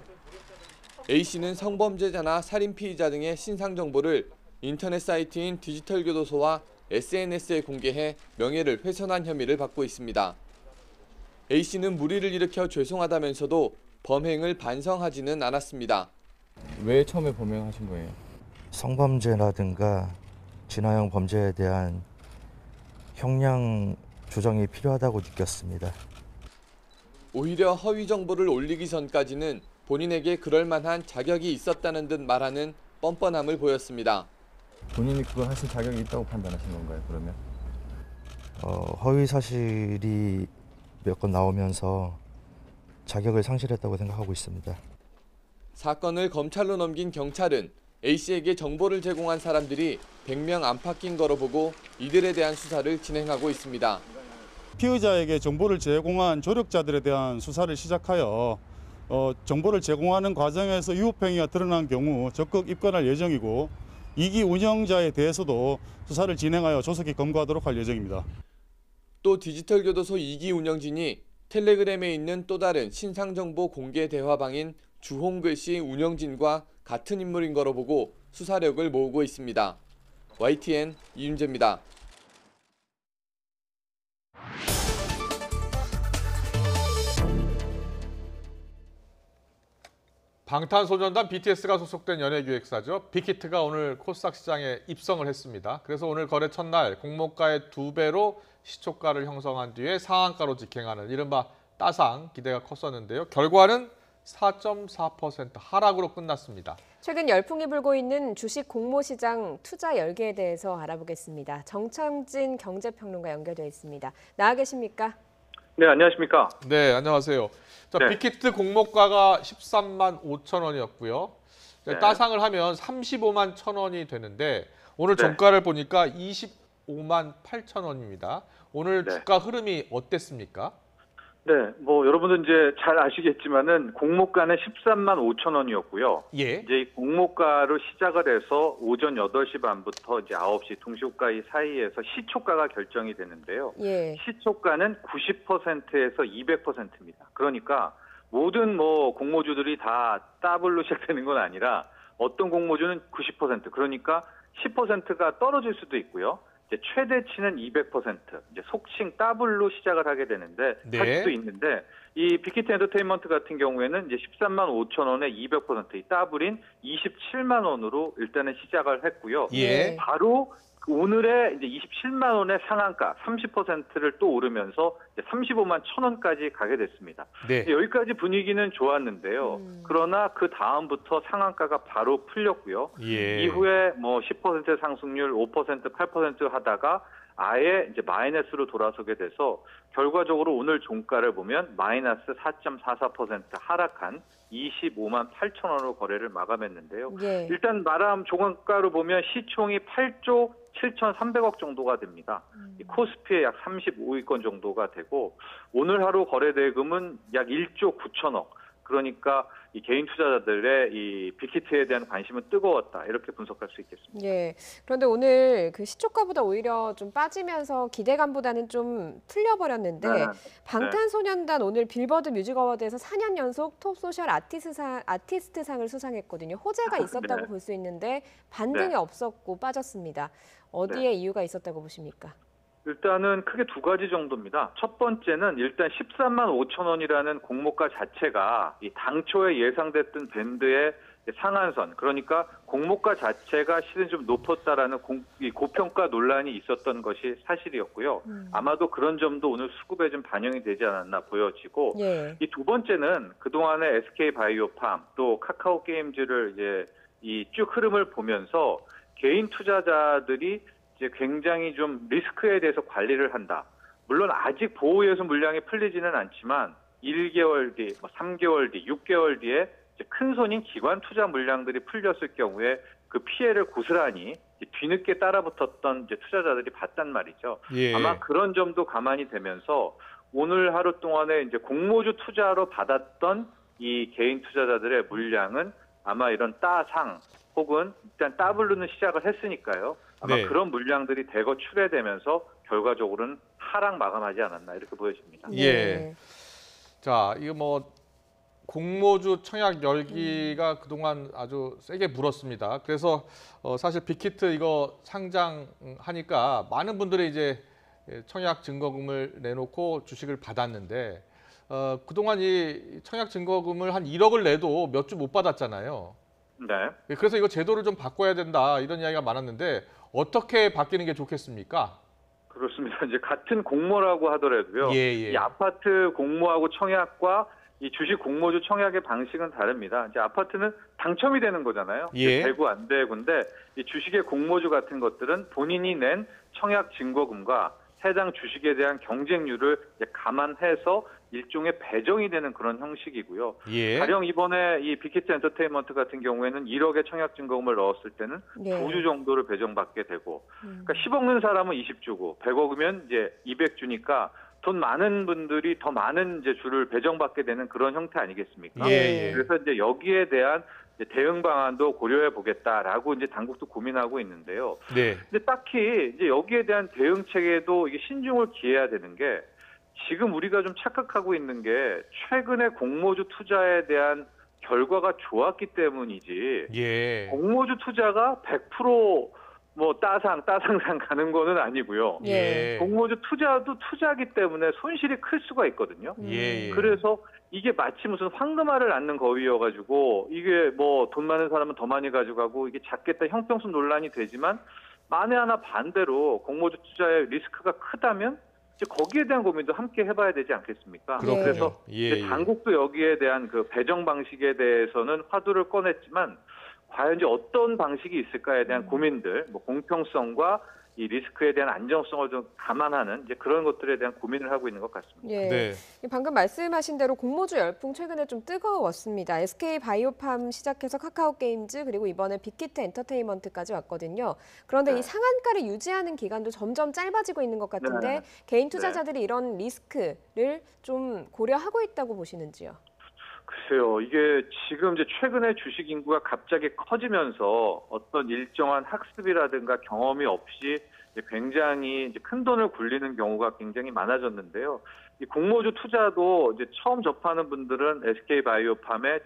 A씨는 성범죄자나 살인 피의자 등의 신상 정보를 인터넷 사이트인 디지털교도소와 SNS에 공개해 명예를 훼손한 혐의를 받고 있습니다. A씨는 무리를 일으켜 죄송하다면서도 범행을 반성하지는 않았습니다. 왜 처음에 범행하신 거예요? 성범죄라든가 진화형 범죄에 대한 형량 조정이 필요하다고 느꼈습니다. 오히려 허위 정보를 올리기 전까지는 본인에게 그럴 만한 자격이 있었다는 듯 말하는 뻔뻔함을 보였습니다. 본인이 그걸 하실 자격이 있다고 판단하신 건가요, 그러면? 허위 사실이 몇 건 나오면서 자격을 상실했다고 생각하고 있습니다. 사건을 검찰로 넘긴 경찰은 A씨에게 정보를 제공한 사람들이 100명 안팎인 거로 보고 이들에 대한 수사를 진행하고 있습니다. 피의자에게 정보를 제공한 조력자들에 대한 수사를 시작하여 정보를 제공하는 과정에서 유혹행위가 드러난 경우 적극 입건할 예정이고 2기 운영자에 대해서도 수사를 진행하여 조속히 검거하도록 할 예정입니다. 또 디지털교도소 2기 운영진이 텔레그램에 있는 또 다른 신상정보 공개 대화방인 주홍글씨 운영진과 같은 인물인 거로 보고 수사력을 모으고 있습니다. YTN 이윤재입니다. 방탄소년단 BTS가 소속된 연예기획사죠. 빅히트가 오늘 코스닥 시장에 입성을 했습니다. 그래서 오늘 거래 첫날 공모가의 2배로 시초가를 형성한 뒤에 상한가로 직행하는 이른바 따상 기대가 컸었는데요. 결과는 4.4% 하락으로 끝났습니다. 최근 열풍이 불고 있는 주식 공모시장 투자 열기에 대해서 알아보겠습니다. 정창진 경제평론가 연결되어 있습니다. 나와 계십니까? 네, 안녕하십니까? 네, 안녕하세요. 자, 네. 빅히트 공모가가 13만 5천 원이었고요. 네. 따상을 하면 35만 1천 원이 되는데 오늘 네. 종가를 보니까 25만 8천 원입니다. 오늘 네. 주가 흐름이 어땠습니까? 네, 뭐 여러분들 이제 잘 아시겠지만은 공모가는 13만 5천 원이었고요. 예. 이제 이 공모가로 시작을 해서 오전 8시 반부터 이제 9시 동시호가 사이에서 시초가가 결정이 되는데요. 예. 시초가는 90%에서 200%입니다. 그러니까 모든 뭐 공모주들이 다 더블로 시작되는 건 아니라 어떤 공모주는 90%, 그러니까 10%가 떨어질 수도 있고요. 이제 최대치는 200%, 이제 속칭 더블로 시작을 하게 되는데 네. 할 수도 있는데 이 빅히트 엔터테인먼트 같은 경우에는 이제 13만 5천 원에 200%, 이 더블인 27만 원으로 일단은 시작을 했고요. 예. 바로 오늘의 이제 27만 원의 상한가 30%를 또 오르면서 이제 35만 1천 원까지 가게 됐습니다. 네. 여기까지 분위기는 좋았는데요. 그러나 그 다음부터 상한가가 바로 풀렸고요. 예. 이후에 뭐 10% 상승률, 5%, 8% 하다가 아예 이제 마이너스로 돌아서게 돼서 결과적으로 오늘 종가를 보면 마이너스 4.44% 하락한 25만 8천 원으로 거래를 마감했는데요. 예. 일단 마감 종가로 보면 시총이 8조 7,300억 정도가 됩니다. 이 코스피의 약 35위권 정도가 되고 오늘 하루 거래 대금은 약 1조 9천억. 그러니까 이 개인 투자자들의 이 빅히트에 대한 관심은 뜨거웠다, 이렇게 분석할 수 있겠습니다. 예. 그런데 오늘 그 시초가보다 오히려 좀 빠지면서 기대감보다는 좀 풀려버렸는데 네. 방탄소년단 오늘 빌보드 뮤직 어워드에서 4년 연속 톱 소셜 아티스트상을 수상했거든요. 호재가 있었다고 네. 볼 수 있는데 반등이 네. 없었고 빠졌습니다. 어디에 이유가 있었다고 보십니까? 일단은 크게 두 가지 정도입니다. 첫 번째는 일단 13만 5천 원이라는 공모가 자체가 이 당초에 예상됐던 밴드의 상한선, 그러니까 공모가 자체가 실은 좀 높았다라는 이 고평가 논란이 있었던 것이 사실이었고요. 아마도 그런 점도 오늘 수급에 좀 반영이 되지 않았나 보여지고, 예. 이 두 번째는 그동안의 SK바이오팜 또 카카오 게임즈를 이제 이 쭉 흐름을 보면서 개인 투자자들이 이제 굉장히 좀 리스크에 대해서 관리를 한다. 물론 아직 보호 예수 물량이 풀리지는 않지만 1개월 뒤, 3개월 뒤, 6개월 뒤에 이제 큰 손인 기관 투자 물량들이 풀렸을 경우에 그 피해를 고스란히 뒤늦게 따라붙었던 이제 투자자들이 봤단 말이죠. 예. 아마 그런 점도 감안이 되면서 오늘 하루 동안에 이제 공모주 투자로 받았던 이 개인 투자자들의 물량은 아마 이런 따상 혹은 일단 더블로는 시작을 했으니까요. 아마 네. 그런 물량들이 대거 출회되면서 결과적으로는 하락 마감하지 않았나 이렇게 보여집니다. 예. 자, 이거 뭐 공모주 청약 열기가 그동안 아주 세게 불었습니다. 그래서 사실 빅히트 이거 상장하니까 많은 분들이 이제 청약 증거금을 내놓고 주식을 받았는데 그동안 이 청약 증거금을 한 1억을 내도 몇 주 못 받았잖아요. 네. 그래서 이거 제도를 좀 바꿔야 된다 이런 이야기가 많았는데 어떻게 바뀌는 게 좋겠습니까? 그렇습니다. 이제 같은 공모라고 하더라도요. 예. 이 아파트 공모하고 청약과 이 주식 공모주 청약의 방식은 다릅니다. 이제 아파트는 당첨이 되는 거잖아요. 예. 되고 안 되고인데 이 주식의 공모주 같은 것들은 본인이 낸 청약 증거금과 해당 주식에 대한 경쟁률을 이제 감안해서 일종의 배정이 되는 그런 형식이고요. 예. 가령 이번에 이 빅히트 엔터테인먼트 같은 경우에는 1억의 청약 증거금을 넣었을 때는 네. 2주 정도를 배정받게 되고, 그러니까 10억 는 사람은 20주고 100억이면 이제 200주니까 돈 많은 분들이 더 많은 이제 주를 배정받게 되는 그런 형태 아니겠습니까? 예. 그래서 이제 여기에 대한 이제 대응 방안도 고려해 보겠다라고 이제 당국도 고민하고 있는데요. 네. 근데 딱히 이제 여기에 대한 대응 체계도 이게 신중을 기해야 되는 게 지금 우리가 좀 착각하고 있는 게 최근에 공모주 투자에 대한 결과가 좋았기 때문이지 예. 공모주 투자가 100% 뭐 따상상 가는 거는 아니고요. 예. 공모주 투자도 투자기 때문에 손실이 클 수가 있거든요. 예. 그래서 이게 마치 무슨 황금알을 낳는 거위여가지고 이게 뭐 돈 많은 사람은 더 많이 가져가고 이게 작겠다 형평성 논란이 되지만 만에 하나 반대로 공모주 투자의 리스크가 크다면 이제 거기에 대한 고민도 함께 해봐야 되지 않겠습니까? 그렇군요. 그래서 예. 이제 당국도 여기에 대한 그 배정 방식에 대해서는 화두를 꺼냈지만 과연 이제 어떤 방식이 있을까에 대한 고민들, 뭐 공평성과 이 리스크에 대한 안정성을 좀 감안하는 이제 그런 것들에 대한 고민을 하고 있는 것 같습니다. 예. 네. 방금 말씀하신 대로 공모주 열풍 최근에 좀 뜨거웠습니다. SK 바이오팜 시작해서 카카오 게임즈 그리고 이번에 빅히트 엔터테인먼트까지 왔거든요. 그런데 이 상한가를 유지하는 기간도 점점 짧아지고 있는 것 같은데 개인 투자자들이 이런 리스크를 좀 고려하고 있다고 보시는지요? 글쎄요, 이게 지금 이제 최근에 주식 인구가 갑자기 커지면서 어떤 일정한 학습이라든가 경험이 없이 이제 굉장히 이제 큰 돈을 굴리는 경우가 굉장히 많아졌는데요. 이 공모주 투자도 이제 처음 접하는 분들은 SK 바이오팜의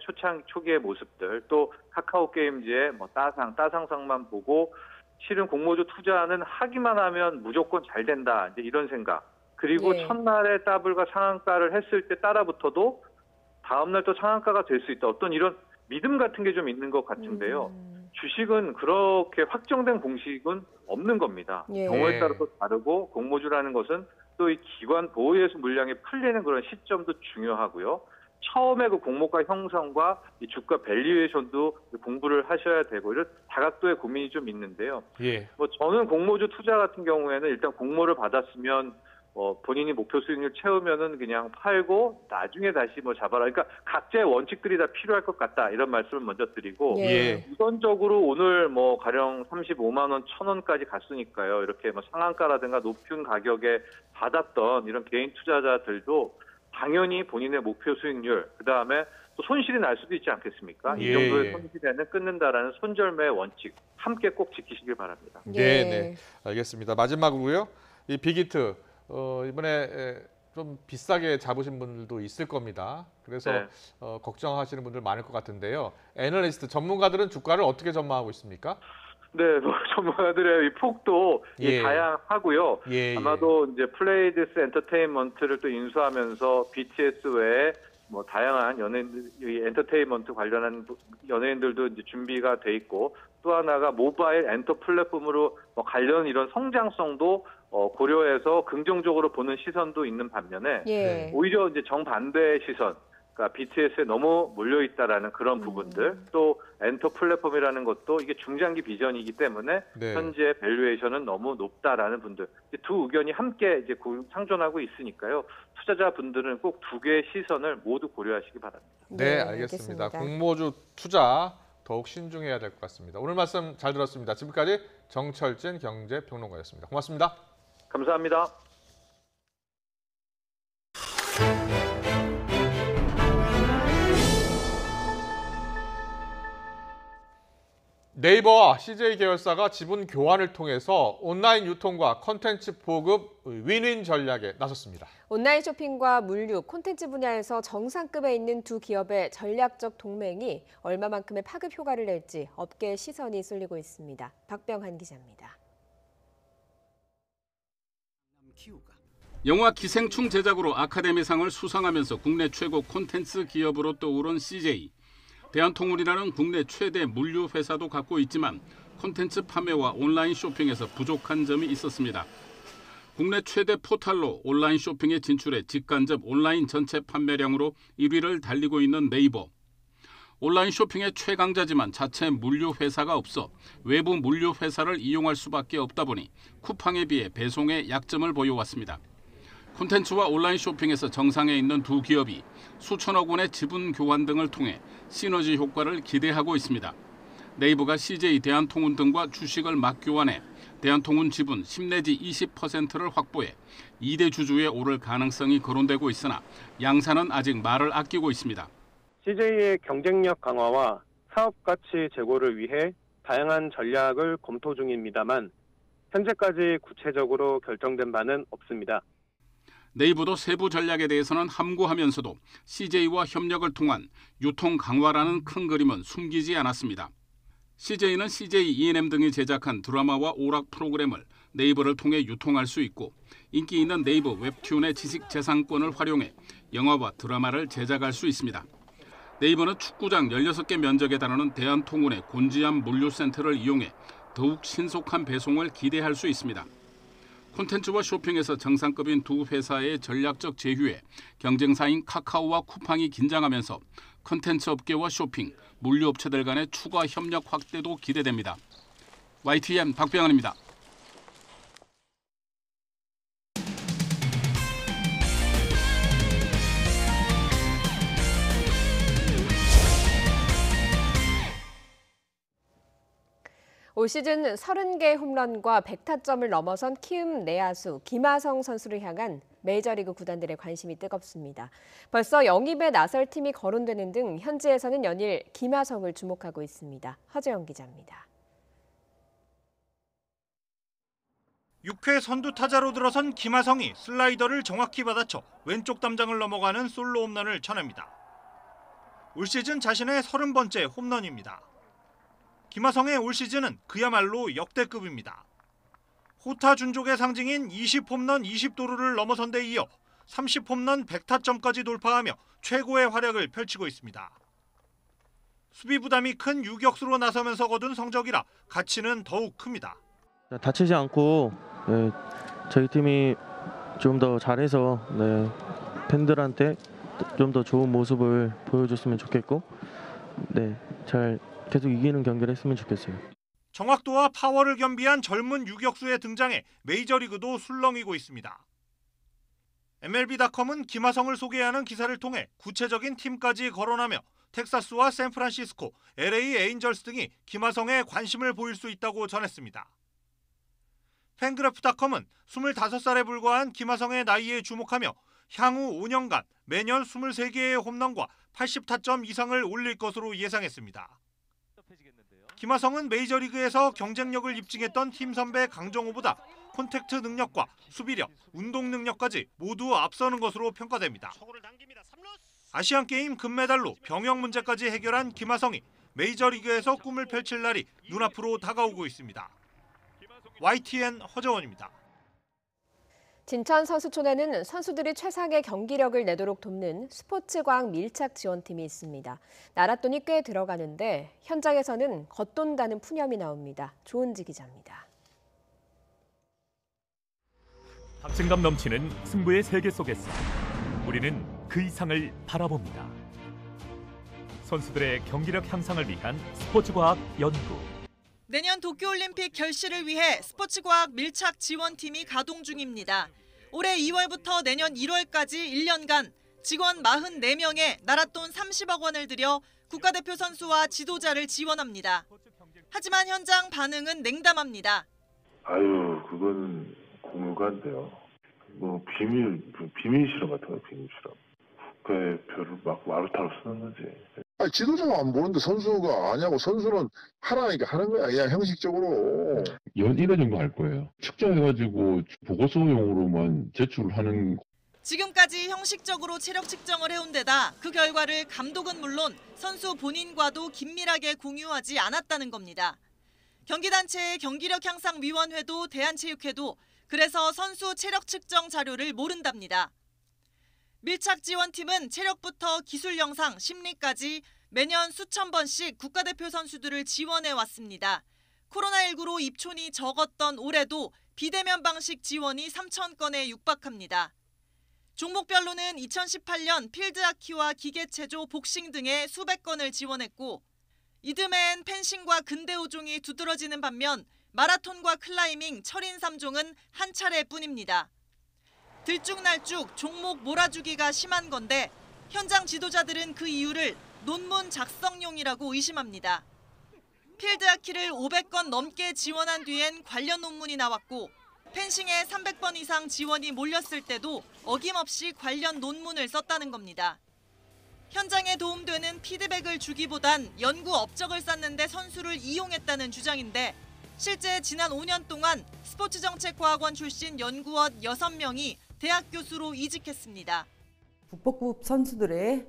초기의 모습들, 또 카카오 게임즈의 뭐 따상상만 보고 실은 공모주 투자는 하기만 하면 무조건 잘 된다, 이제 이런 생각. 그리고 첫날에 더블과 상한가를 했을 때 따라붙어도 다음날 또 상한가가 될 수 있다. 어떤 이런 믿음 같은 게 좀 있는 것 같은데요. 주식은 그렇게 확정된 공식은 없는 겁니다. 예. 경우에 따라서 다르고 공모주라는 것은 또 이 기관 보호예수 물량이 풀리는 그런 시점도 중요하고요. 처음에 그 공모가 형성과 이 주가 밸류에이션도 공부를 하셔야 되고 이런 다각도의 고민이 좀 있는데요. 예. 뭐 저는 공모주 투자 같은 경우에는 일단 공모를 받았으면 본인이 목표 수익률 채우면은 그냥 팔고 나중에 다시 뭐 잡아라. 그러니까 각자의 원칙들이 다 필요할 것 같다. 이런 말씀을 먼저 드리고 우선적으로 오늘 뭐 가령 35만 원, 1,000원까지 갔으니까요. 이렇게 뭐 상한가라든가 높은 가격에 받았던 이런 개인 투자자들도 당연히 본인의 목표 수익률, 그 다음에 또 손실이 날 수도 있지 않겠습니까? 이 정도의 손실에는 끊는다라는 손절매의 원칙 함께 꼭 지키시길 바랍니다. 네, 알겠습니다. 마지막으로요, 이 빅히트 이번에 좀 비싸게 잡으신 분들도 있을 겁니다. 그래서 걱정하시는 분들 많을 것 같은데요. 애널리스트 전문가들은 주가를 어떻게 전망하고 있습니까? 네, 뭐 전문가들의 이 폭도 다양하고요. 아마도 이제 플레이드스 엔터테인먼트를 또 인수하면서 BTS 외에 뭐 다양한 연예인들, 엔터테인먼트 관련한 연예인들도 이제 준비가 돼 있고 또 하나가 모바일 엔터 플랫폼으로 뭐 관련 이런 성장성도 고려해서 긍정적으로 보는 시선도 있는 반면에 오히려 이제 정반대의 시선, 그러니까 BTS에 너무 몰려 있다라는 그런 부분들, 또 엔터 플랫폼이라는 것도 이게 중장기 비전이기 때문에 현재 밸류에이션은 너무 높다라는 분들, 두 의견이 함께 이제 상존하고 있으니까요. 투자자분들은 꼭 두 개의 시선을 모두 고려하시기 바랍니다. 네, 알겠습니다. 공모주 투자 더욱 신중해야 될 것 같습니다. 오늘 말씀 잘 들었습니다. 지금까지 정철진 경제평론가였습니다. 고맙습니다. 감사합니다. 네이버와 CJ 계열사가 지분 교환을 통해서 온라인 유통과 콘텐츠 보급 윈윈 전략에 나섰습니다. 온라인 쇼핑과 물류, 콘텐츠 분야에서 정상급에 있는 두 기업의 전략적 동맹이 얼마만큼의 파급 효과를 낼지 업계의 시선이 쏠리고 있습니다. 박병한 기자입니다. 영화 기생충 제작으로 아카데미상을 수상하면서 국내 최고 콘텐츠 기업으로 떠오른 CJ. 대한통운이라는 국내 최대 물류 회사도 갖고 있지만 콘텐츠 판매와 온라인 쇼핑에서 부족한 점이 있었습니다. 국내 최대 포털로 온라인 쇼핑에 진출해 직간접 온라인 전체 판매량으로 1위를 달리고 있는 네이버. 온라인 쇼핑의 최강자지만 자체 물류 회사가 없어 외부 물류 회사를 이용할 수밖에 없다 보니 쿠팡에 비해 배송에 약점을 보여왔습니다. 콘텐츠와 온라인 쇼핑에서 정상에 있는 두 기업이 수천억 원의 지분 교환 등을 통해 시너지 효과를 기대하고 있습니다. 네이버가 CJ 대한통운 등과 주식을 맞교환해 대한통운 지분 10 내지 20%를 확보해 2대 주주에 오를 가능성이 거론되고 있으나 양사는 아직 말을 아끼고 있습니다. CJ의 경쟁력 강화와 사업 가치 제고를 위해 다양한 전략을 검토 중입니다만 현재까지 구체적으로 결정된 바는 없습니다. 네이버도 세부 전략에 대해서는 함구하면서도 CJ와 협력을 통한 유통 강화라는 큰 그림은 숨기지 않았습니다. CJ는 CJ E&M 등이 제작한 드라마와 오락 프로그램을 네이버를 통해 유통할 수 있고 인기 있는 네이버 웹툰의 지식 재산권을 활용해 영화와 드라마를 제작할 수 있습니다. 네이버는 축구장 16개 면적에 달하는 대한통운의 곤지암 물류센터를 이용해 더욱 신속한 배송을 기대할 수 있습니다. 콘텐츠와 쇼핑에서 정상급인 두 회사의 전략적 제휴에 경쟁사인 카카오와 쿠팡이 긴장하면서 콘텐츠 업계와 쇼핑, 물류업체들 간의 추가 협력 확대도 기대됩니다. YTN 박병환입니다. 올 시즌 30개 홈런과 100타점을 넘어선 키움 내야수 김하성 선수를 향한 메이저리그 구단들의 관심이 뜨겁습니다. 벌써 영입에 나설 팀이 거론되는 등 현지에서는 연일 김하성을 주목하고 있습니다. 허재영 기자입니다. 6회 선두 타자로 들어선 김하성이 슬라이더를 정확히 받아쳐 왼쪽 담장을 넘어가는 솔로 홈런을 쳐냅니다. 올 시즌 자신의 30번째 홈런입니다. 김하성의 올 시즌은 그야말로 역대급입니다. 호타 준족의 상징인 20홈런 20도루를 넘어선 데 이어 30홈런 100타점까지 돌파하며 최고의 활약을 펼치고 있습니다. 수비 부담이 큰 유격수로 나서면서 거둔 성적이라 가치는 더욱 큽니다. 다치지 않고 저희 팀이 좀 더 잘해서 팬들한테 좀 더 좋은 모습을 보여줬으면 좋겠고 잘 계속 이기는 경기를 했으면 좋겠어요. 정확도와 파워를 겸비한 젊은 유격수의 등장에 메이저리그도 술렁이고 있습니다. MLB.com은 김하성을 소개하는 기사를 통해 구체적인 팀까지 거론하며 텍사스와 샌프란시스코, LA 에인절스 등이 김하성에 관심을 보일 수 있다고 전했습니다. 팬그래프닷컴은 25살에 불과한 김하성의 나이에 주목하며 향후 5년간 매년 23개의 홈런과 80타점 이상을 올릴 것으로 예상했습니다. 김하성은 메이저리그에서 경쟁력을 입증했던 팀 선배 강정호보다 콘택트 능력과 수비력, 운동 능력까지 모두 앞서는 것으로 평가됩니다. 아시안게임 금메달로 병역 문제까지 해결한 김하성이 메이저리그에서 꿈을 펼칠 날이 눈앞으로 다가오고 있습니다. YTN 허재원입니다. 진천 선수촌에는 선수들이 최상의 경기력을 내도록 돕는 스포츠과학 밀착 지원팀이 있습니다. 나랏돈이 꽤 들어가는데 현장에서는 겉돈다는 푸념이 나옵니다. 조은지 기자입니다. 박진감 넘치는 승부의 세계 속에서 우리는 그 이상을 바라봅니다. 선수들의 경기력 향상을 위한 스포츠과학 연구. 내년 도쿄올림픽 결실을 위해 스포츠과학 밀착 지원팀이 가동 중입니다. 올해 2월부터 내년 1월까지 1년간 직원 44명에 나랏돈 30억 원을 들여 국가대표 선수와 지도자를 지원합니다. 하지만 현장 반응은 냉담합니다. 그건 공유가 안 돼요. 비밀 실험 같은 거예요, 비밀 실험. 그 별을 막 마루타로 쓰는 거지. 아니, 지도자가 안 보는데 선수가 아냐고. 선수는 하라니까 하는 거야. 그냥 형식적으로. 연 1회 정도 할 거예요. 측정해가지고 보고서용으로만 제출하는. 지금까지 형식적으로 체력 측정을 해온 데다 그 결과를 감독은 물론 선수 본인과도 긴밀하게 공유하지 않았다는 겁니다. 경기단체의 경기력향상위원회도 대한체육회도 그래서 선수 체력 측정 자료를 모른답니다. 밀착지원팀은 체력부터 기술 영상, 심리까지 매년 수천 번씩 국가대표 선수들을 지원해 왔습니다. 코로나19로 입촌이 적었던 올해도 비대면 방식 지원이 3,000건에 육박합니다. 종목별로는 2018년 필드하키와 기계체조, 복싱 등의 수백 건을 지원했고 이듬해엔 펜싱과 근대오종이 두드러지는 반면 마라톤과 클라이밍, 철인 3종은 한 차례뿐입니다. 들쭉날쭉 종목 몰아주기가 심한 건데 현장 지도자들은 그 이유를 논문 작성용이라고 의심합니다. 필드하키를 500건 넘게 지원한 뒤엔 관련 논문이 나왔고 펜싱에 300번 이상 지원이 몰렸을 때도 어김없이 관련 논문을 썼다는 겁니다. 현장에 도움되는 피드백을 주기보단 연구 업적을 쌓는 데 선수를 이용했다는 주장인데 실제 지난 5년 동안 스포츠정책과학원 출신 연구원 6명이 대학 교수로 이직했습니다. 국보급 선수들의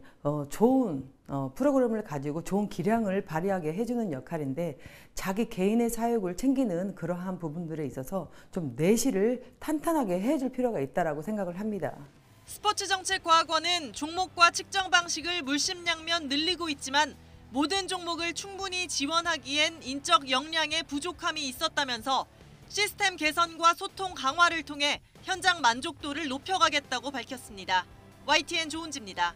좋은 프로그램을 가지고 좋은 기량을 발휘하게 해주는 역할인데 자기 개인의 사육을 챙기는 그러한 부분들에 있어서 좀 내실을 탄탄하게 해줄 필요가 있다고 생각을 합니다. 스포츠정책과학원은 종목과 측정 방식을 물심양면 늘리고 있지만 모든 종목을 충분히 지원하기엔 인적 역량의 부족함이 있었다면서 시스템 개선과 소통 강화를 통해 현장 만족도를 높여가겠다고 밝혔습니다. YTN 조은지입니다.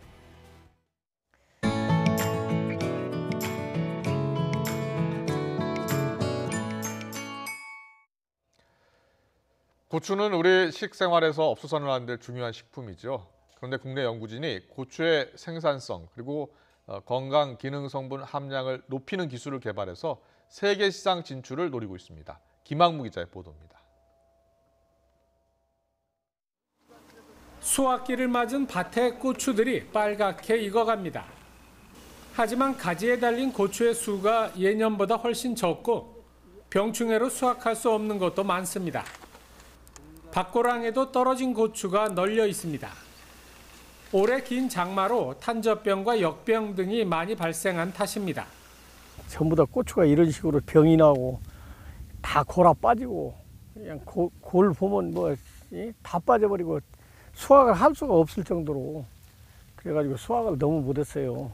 고추는 우리 식생활에서 없어서는 안 될 중요한 식품이죠. 그런데 국내 연구진이 고추의 생산성 그리고 건강 기능 성분 함량을 높이는 기술을 개발해서 세계 시장 진출을 노리고 있습니다. 김학무 기자의 보도입니다. 수확기를 맞은 밭의 고추들이 빨갛게 익어갑니다. 하지만 가지에 달린 고추의 수가 예년보다 훨씬 적고 병충해로 수확할 수 없는 것도 많습니다. 밭고랑에도 떨어진 고추가 널려 있습니다. 올해 긴 장마로 탄저병과 역병 등이 많이 발생한 탓입니다. 전부 다 고추가 이런 식으로 병이 나고 다 골아 빠지고 그냥 골 보면 뭐 다 빠져버리고 수확을 할 수가 없을 정도로 그래가지고 수확을 너무 못했어요.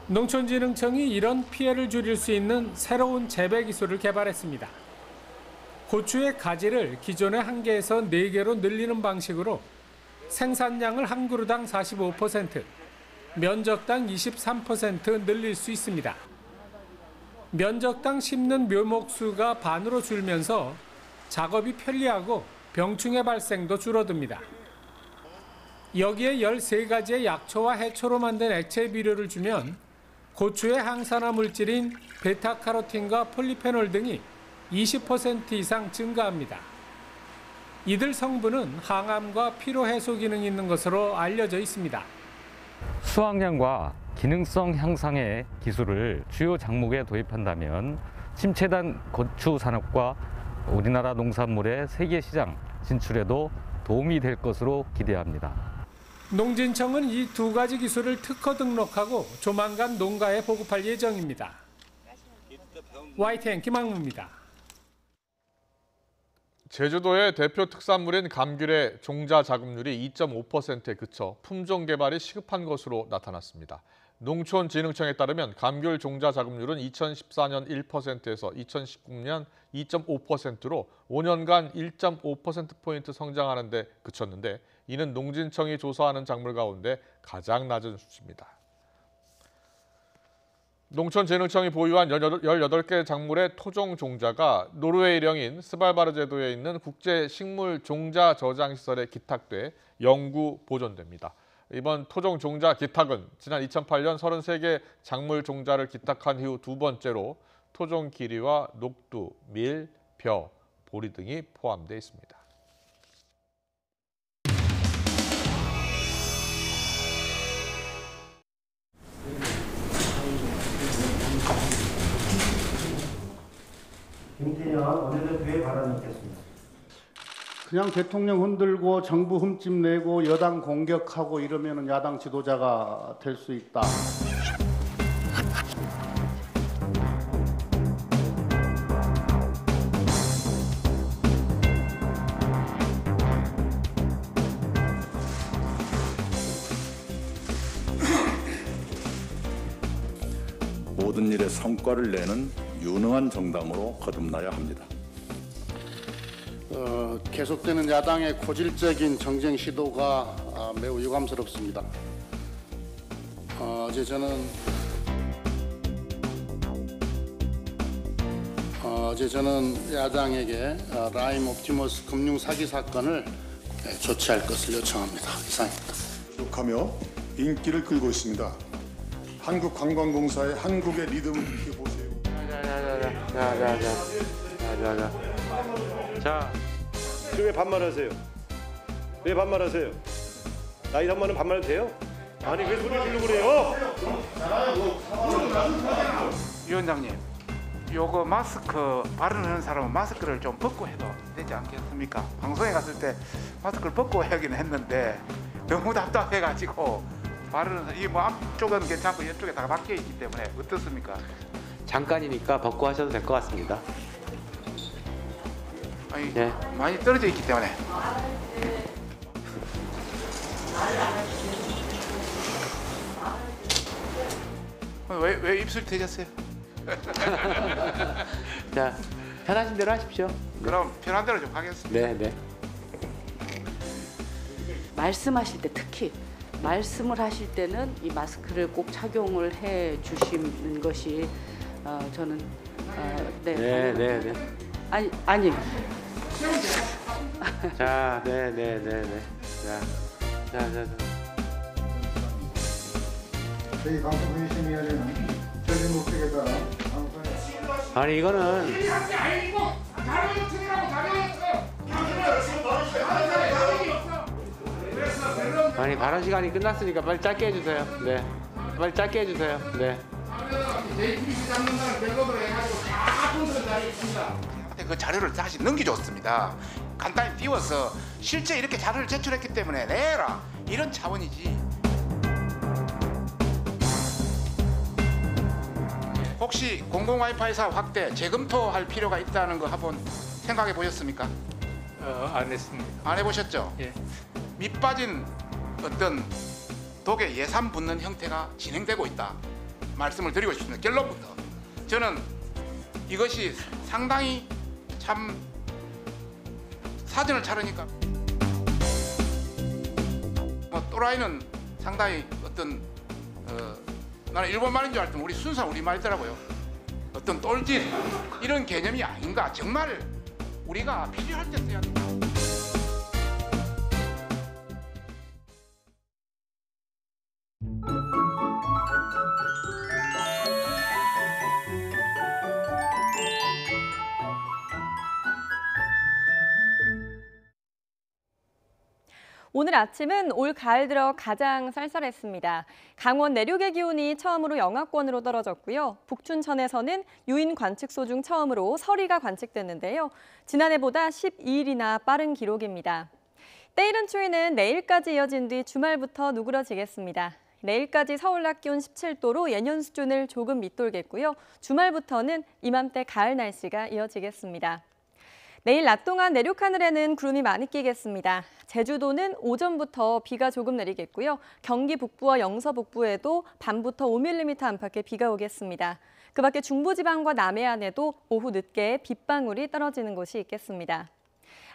농촌진흥청이 이런 피해를 줄일 수 있는 새로운 재배 기술을 개발했습니다. 고추의 가지를 기존의 1개에서 4개로 늘리는 방식으로 생산량을 한 그루당 45%, 면적당 23% 늘릴 수 있습니다. 면적당 심는 묘목수가 반으로 줄면서 작업이 편리하고 병충해 발생도 줄어듭니다. 여기에 13가지의 약초와 해초로 만든 액체 비료를 주면 고추의 항산화 물질인 베타카로틴과 폴리페놀 등이 20% 이상 증가합니다. 이들 성분은 항암과 피로 해소 기능이 있는 것으로 알려져 있습니다. 수확량과 기능성 향상의 기술을 주요 작물에 도입한다면 침체된 고추 산업과 우리나라 농산물의 세계 시장 진출에도 도움이 될 것으로 기대합니다. 농진청은 이 2가지 기술을 특허 등록하고 조만간 농가에 보급할 예정입니다. YTN 김학무입니다. 제주도의 대표 특산물인 감귤의 종자 자급률이 2.5%에 그쳐 품종 개발이 시급한 것으로 나타났습니다. 농촌진흥청에 따르면 감귤 종자 자급률은 2014년 1%에서 2019년 2.5%로 5년간 1.5%포인트 성장하는 데 그쳤는데 이는 농진청이 조사하는 작물 가운데 가장 낮은 수치입니다. 농촌진흥청이 보유한 18개 작물의 토종 종자가 노르웨이령인 스발바르 제도에 있는 국제식물종자저장시설에 기탁돼 영구 보존됩니다. 이번 토종 종자 기탁은 지난 2008년 33개 작물 종자를 기탁한 이후 2번째로 토종 기리와 녹두, 밀, 벼, 보리 등이 포함되어 있습니다. 김태년 원내대표의 발언이 있겠습니다. 그냥 대통령 흔들고 정부 흠집 내고 여당 공격하고 이러면 야당 지도자가 될 수 있다. 모든 일에 성과를 내는 유능한 정당으로 거듭나야 합니다. 계속되는 야당의 고질적인 정쟁 시도가 매우 유감스럽습니다. 어제 저는 야당에게 라임 옵티머스 금융 사기 사건을 조치할 것을 요청합니다. 이상입니다. 욕하며 인기를 끌고 있습니다. 한국관광공사의 한국의 리듬을 지켜보세요. 자, 왜 반말하세요? 왜 반말하세요? 나이 한 번은 반말 돼요? 아니 왜 소리 지르고 그래요? 위원장님, 요거 마스크 바르는 사람은 마스크를 좀 벗고 해도 되지 않겠습니까? 방송에 갔을 때 마스크를 벗고 하긴 했는데 너무 답답해가지고 바르는 이 뭐 앞쪽은 괜찮고 이쪽에 다 박혀 있기 때문에 어떻습니까? 잠깐이니까 벗고 하셔도 될 것 같습니다. 아니 많이 떨어져 있기 때문에. 왜 입술 대졌어요? 자, 편하신 대로 하십시오. 그럼 편한 대로 좀 하겠습니다. 네. 말씀하실 때 특히 말씀을 하실 때는 이 마스크를 꼭 착용을 해 주시는 것이 저는 네. 아니. 자, 네. 자. 저희 방송통신위원회는 저희 목적에 따라 아니 이거는 아니 발언 시간이 끝났으니까 빨리 짧게 해주세요. 네, 빨리 짧게 해주세요. 네. 그 자료를 다시 넘겨줬습니다. 간단히 띄워서 실제 이렇게 자료를 제출했기 때문에 내라 이런 차원이지. 혹시 공공 와이파이 사업 확대 재검토할 필요가 있다는 거 한번 생각해 보셨습니까? 안 했습니다. 안 해보셨죠? 예. 밑빠진 어떤 독에 예산 붙는 형태가 진행되고 있다 말씀을 드리고 싶습니다. 결론부터 저는 이것이 상당히 참 사전을 차르니까 또라이는 상당히 어떤 나는 일본 말인 줄 알았더니 우리 순수한 우리말이더라고요. 어떤 똘짓 이런 개념이 아닌가. 정말 우리가 필요할 때 써야 된다. 오늘 아침은 올 가을 들어 가장 쌀쌀했습니다. 강원 내륙의 기온이 처음으로 영하권으로 떨어졌고요. 북춘천에서는 유인 관측소 중 처음으로 서리가 관측됐는데요. 지난해보다 12일이나 빠른 기록입니다. 때이른 추위는 내일까지 이어진 뒤 주말부터 누그러지겠습니다. 내일까지 서울 낮 기온 17도로 예년 수준을 조금 밑돌겠고요. 주말부터는 이맘때 가을 날씨가 이어지겠습니다. 내일 낮 동안 내륙 하늘에는 구름이 많이 끼겠습니다. 제주도는 오전부터 비가 조금 내리겠고요. 경기 북부와 영서 북부에도 밤부터 5mm 안팎의 비가 오겠습니다. 그 밖에 중부지방과 남해안에도 오후 늦게 빗방울이 떨어지는 곳이 있겠습니다.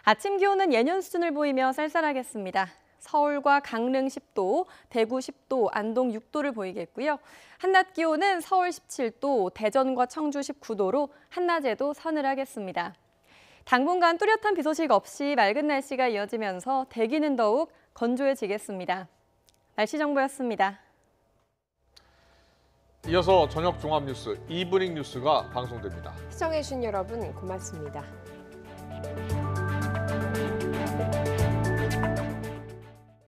아침 기온은 예년 수준을 보이며 쌀쌀하겠습니다. 서울과 강릉 10도, 대구 10도, 안동 6도를 보이겠고요. 한낮 기온은 서울 17도, 대전과 청주 19도로 한낮에도 서늘하겠습니다. 당분간 뚜렷한 비 소식 없이 맑은 날씨가 이어지면서 대기는 더욱 건조해지겠습니다. 날씨 정보였습니다. 이어서 저녁 종합뉴스 이브닝 뉴스가 방송됩니다. 시청해주신 여러분 고맙습니다.